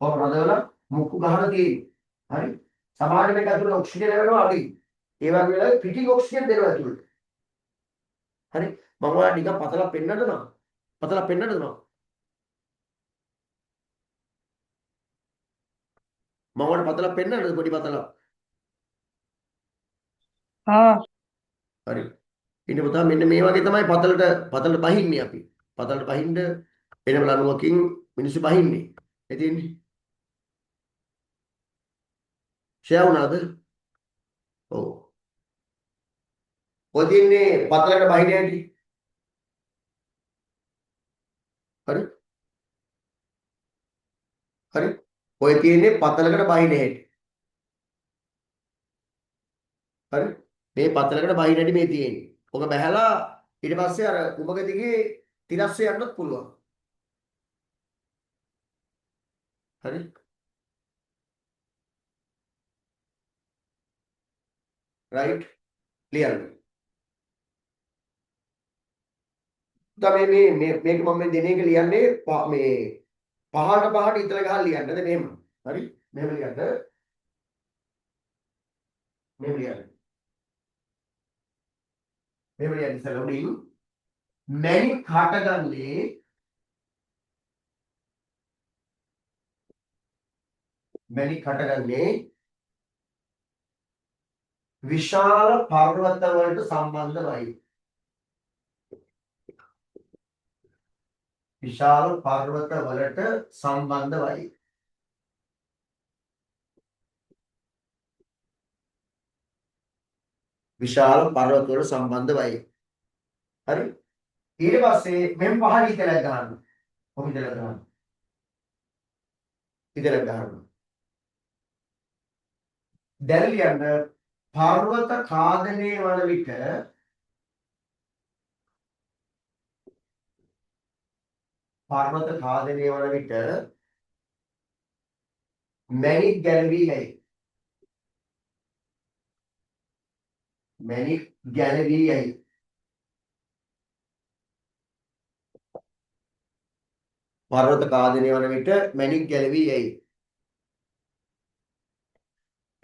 කොහොම රඳවලා මුක්කු ගහලා තියෙන්නේ. හරි? සමහර මේක ඇතුළේ ඔක්සිජන් ලෙවල් අඩුයි. ඒ වගේ වෙලාවෙ පිටින් ඔක්සිජන් දෙනවා ඇතුළට. හරි? මම ඔයාලට නිකන් පතලක් පෙන්නන්න නම් පතලක් පෙන්නන්නද මම? මම ඔයාලට පතලක් පෙන්නන්නද පොඩි පතලක්? ආ හරි. ඉතින් පුතා මෙන්න මේ වගේ තමයි පතලට බහින්නේ අපි. පතලට බහින්න වෙනම ලණුවකින් මිනිස්සු බහින්නේ. ඒ තියෙන්නේ. ෂෙයා වුණාද? ඔව්. ඔය තියන්නේ පතලට බහින්නේ ඇති. හරි? හරි? ඔය තියෙන්නේ පතලකට බහින හැටි. හරි? මේ පතලකට බහින හැටි මේ තියෙන්නේ. ඔක බහැලා ඊට පස්සේ අර උමක දිගේ තිරස්සේ යන්නත් පුළුවන්. හරි? right? clear. දැන් මේක මම දෙන එක ලියන්නේ මේ පහට ඉතල ගහලා ලියන්නද මෙහෙම. හරි? මෙහෙම ලියන්න. මෙහෙම ලියන්න. මෙහෙම ලියන්න ඉස්සෙල්ලා උඩින් මැණික් හටගන්නේ විශාල පර්වත වලට සම්බන්ධවයි. විශාල පර්වත වලට සම්බන්ධවයි. විශාල පර්වත වලට සම්බන්ධවයි. හරි? ඊට පස්සේ මෙම් පහළ ඉතලක් ගන්න. කොහොමද ඉතලක් ගන්න? ඉතලක් ගන්න. දැන් ලියන්න පර්වත ඛාදනය වන විට මැණික් ගැලවී යයි. මැණික් ගැලවී යයි. පර්වත ඛාදනය වන විට මැණික් ගැලවී යයි.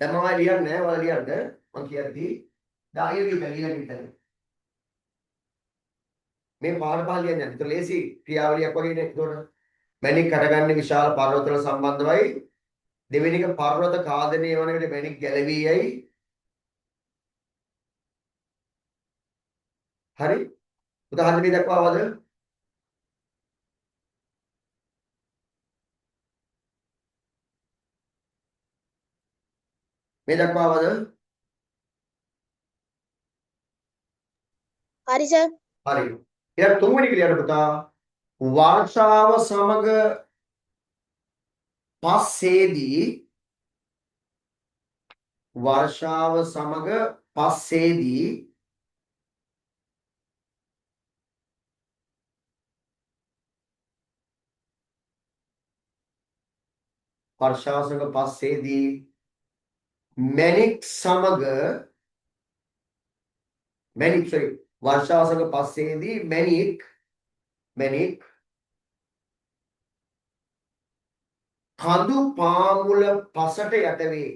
දැන් මම ලියන්නේ ඔයාලා ලියන්න මම කියද්දි දායක ලියන්න. මේ පාඩ පහ ලියන්නේ. ඒක ලේසි ක්‍රියාවලියක් වගේ නේ. ඒතකොට මැණික් හටගන්නේ විශාල පර්වත වල සම්බන්ධවයි. දෙවෙනි එක පර්වත ඛාදනය වන විට මැණික් ගැලවී යයි. හරි? උදාහරණ මේ දක්වාවද? මේ දක්වා ආවද? හරි සර්. හරි. ඊළඟ තුන්වෙනි ක්‍රියාවට පුතා වර්ෂාව සමග පස්සේදී වර්ෂාව සමග පස්සේදී වර්ෂාව සමග පස්සේදී මැණික් සමග මැණික් sorry වර්ෂාව සමග පස්සේදී මැණික් කඳු පාමුල පසට යට වේ.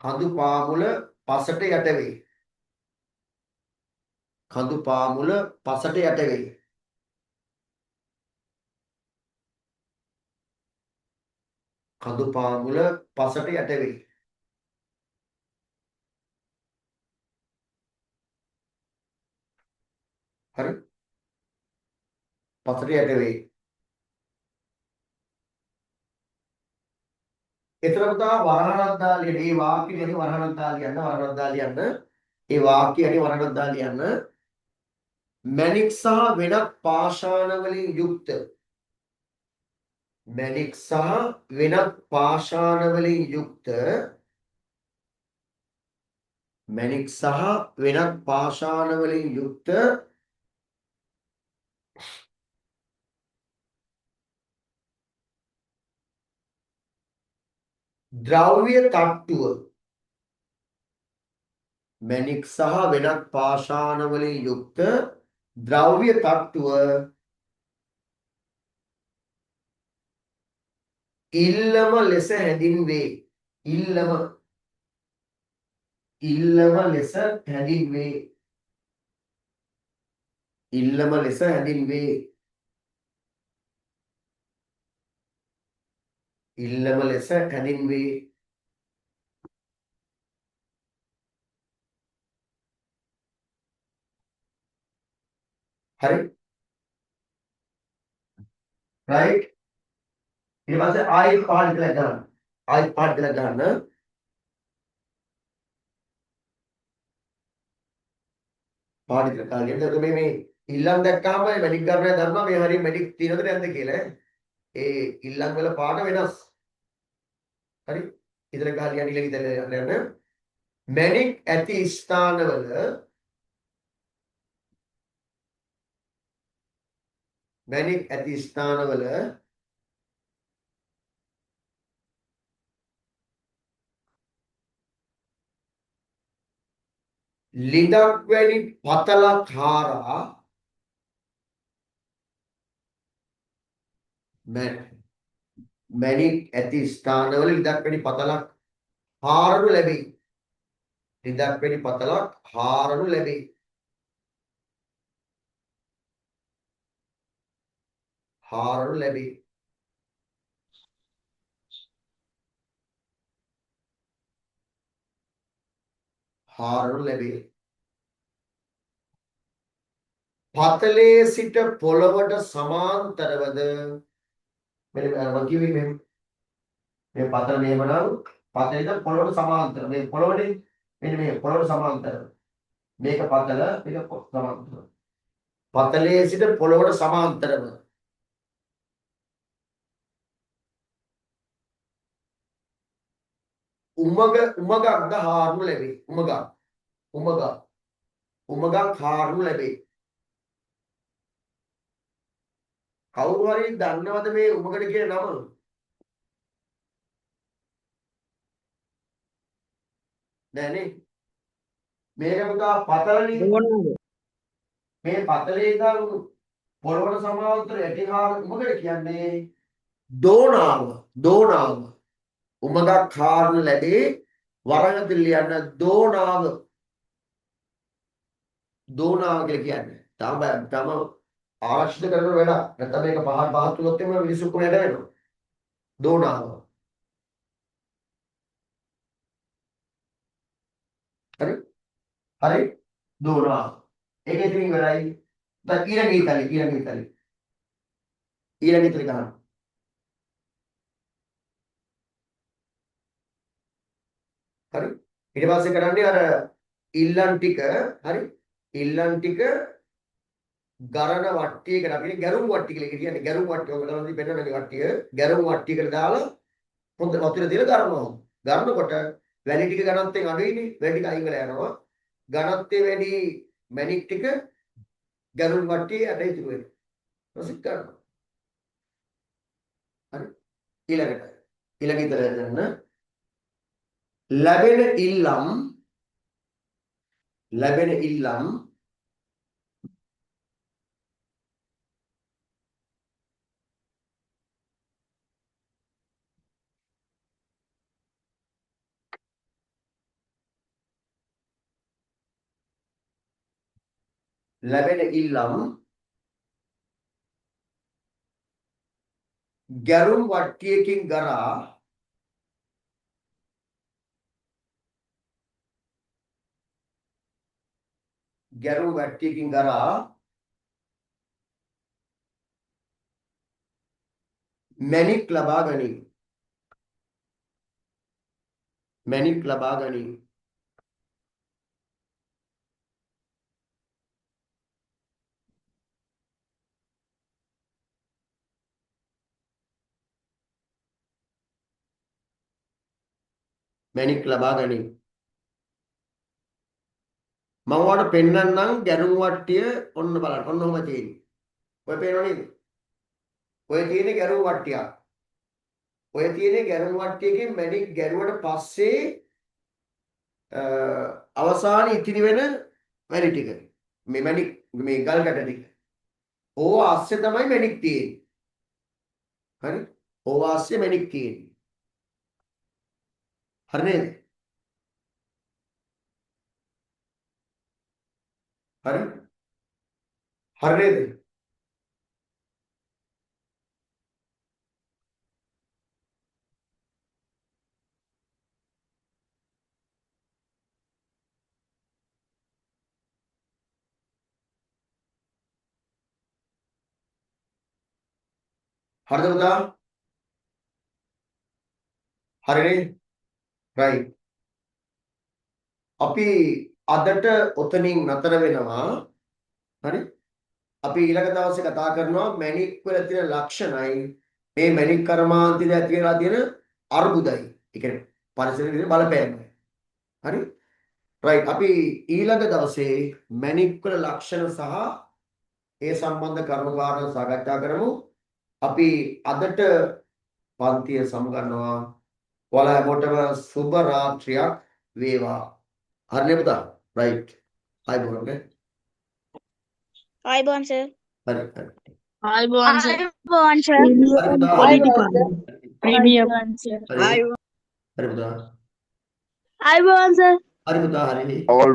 කඳු පාමුල පසට යට වේ. කඳු පාමුල පසට යට වේ. කඳු පාමුල පසට යට වේ. හරි. පසට යට වේ. එතකොට වරහණක් දාලා ලියන මේ වාක්‍ය ගැන වරහණක් දාලා ලියන්න ඒ වාක්‍ය ගැන වරහණක් දාලා ලියන්න මැණික් සහ වෙනත් පාෂාණ වලින් යුක්ත මැණික් සහ වෙනත් පාෂාණ වලින් යුක්ත මැණික් සහ වෙනත් පාෂාණ වලින් යුක්ත ද්‍රව්‍ය තට්ටුව මැණික් සහ වෙනත් පාෂාණ වලින් යුක්ත ද්‍රව්‍ය තට්ටුව ඉල්ලම ලෙස හැඳින්වේ. ඉල්ලම ලෙස හැඳින්වේ. ඉල්ලම ලෙස හැඳින්වේ. ඉල්ලම ලෙස හැඳින්වේ. හරි right ඊට පස්සේ ආයෙත් පහළ කියලා ගන්න. ආයෙත් පහළ කියලා ගන්න. පහළ කියලා ගන්න. එතකොට මේ ඉල්ලම් දැක්කාම මැණික් ගන්නය දන්නවා මේ හරිය මැණික් තියෙනවද නැද්ද කියලා. ඒ ඉල්ලම් වල පාට වෙනස්. හරි ඉතල ගහලා ලියන්න ඉතල යන්න. මැණික් ඇති ස්ථානවල මැණික් ඇති ස්ථානවල ලිඳක් වැනි පතලක් හාරා මැණික් ඇති ස්ථානවල ලිඳක් වැනි පතලක් හාරනු ලැබේ. ලිඳක් වැනි පතලක් හාරනු ලැබේ. හාරනු ලැබේ. හාරනු ලැබේ. පතලේ සිට පොළවට සමාන්තරවද මෙන්න මම කිව්වේ මේ පතල මෙහෙම නම් පතලෙද පොළවට සමාන්තර මේ පොළවනේ මෙන්න මේ පොළවට සමාන්තර මේක පතල මේක සමාන්තර පතලේ සිට පොළවට සමාන්තරව උමගක් හාරනු ලැබේ. උමගක් හාරනු ලැබේ. කවුරු හරි දන්නවද මේ උමගට කියන නම? නෑනේ. මේක පුතා පතලනේ. මේ පතලේ ඉඳන් පොළවට සමාන්තර යටිහාර උමගට කියන්නේ දෝනාව. උමගක් හාරනු ලැබේ. වරහන් ලියන්න දෝනාව කියලා කියන්නේ. තම ආරක්ෂිත කරන වැඩ. නැත්නම් මේක පහත් වුණොත් එම මිනිස්සු කොහෙද වෙනවා? දෝනාව. හරි දෝනාව. ඒක ඉතින් ඉවරයි. දැන් ඊළඟ ගන්න. හරි. ඊට පස්සේ කරන්නේ අර ඉල්ලන් ටික හරි. ඉල්ලන් ටික ගරණ වට්ටියකට අපි ගැරුම් වට්ටිය කියලා කියන්නේ ගැරුම් වට්ටිය. ඔය ගලවදී පෙන්නන මේ වට්ටිය ගැරුම් වට්ටියකට දාලා හොඳ වතුර තියලා ගරනවා. ගරනකොට වැලි ටික ඝනත්වයෙන් අඩුයිනේ. වැලි ටික අයින් වෙලා යනවා. ඝනත්වය වැඩි මැණික් ටික ගැරුම් වට්ටියේ යට ඉතුරු වෙනවා. රසික කරනවා. හරි. ඊළඟ ඉතල ගන්න ලැබෙන ඉල්ලම් ගැරුම් වට්ටියකින් ගරා මැණික් ලබා ගනී. මම ඔයාලට පෙන්නන්නම් ගැරුම් වට්ටිය ඔන්න බලන්න. ඔන්න ඔහම තියෙන්නේ. ඔය පේනව නේද? ඔය තියෙන්නේ ගැරුම් වට්ටියක්. ඔය තියෙන්නේ ගැරුම් වට්ටියකින් මැණික් ගැරුවට පස්සේ අවසානයේ ඉතිරි වෙන වැලි ටික. මේ මැණික් මේ ගල් ගැට ටික. ඕව ASCII තමයි මැණික් තියෙන්නේ. හරි? ඕව ASCII මැණික් තියෙන්නේ. හරි නේද? හරි? හරි නේද? හරිද පුතා? හරිනේ? right. අපි අදට ඔතනින් නතර වෙනවා. හරි? අපි ඊළඟ දවසේ කතා කරනවා මැණික් වල තියෙන ලක්ෂණයි මේ මැණික් කර්මාන්තයේ ඇති වෙලා තියෙන අර්බුදයි. ඒ කියන්නේ පරිසරයේ තියෙන බලපෑමයි. හරි? right. අපි ඊළඟ දවසේ මැණික් වල ලක්ෂණ සහ ඒ සම්බන්ධ කරුණු කාරණා සාකච්ඡා කරමු. අපි අදට පන්තිය සමුගන්නවා. ඔයාලා හැමෝටම සුබ රාත්‍රියක් වේවා. හරිනේ පුතා? right. ආයිබෝන් නේ. ආයිබෝන් සර්. හරි. ආයිබෝන් සර්. ආයිබෝන් සර්. හරි පුතා. ප්‍රීමියම් හරි පුතා. ආයිබෝන් සර්. හරි පුතා හරි. All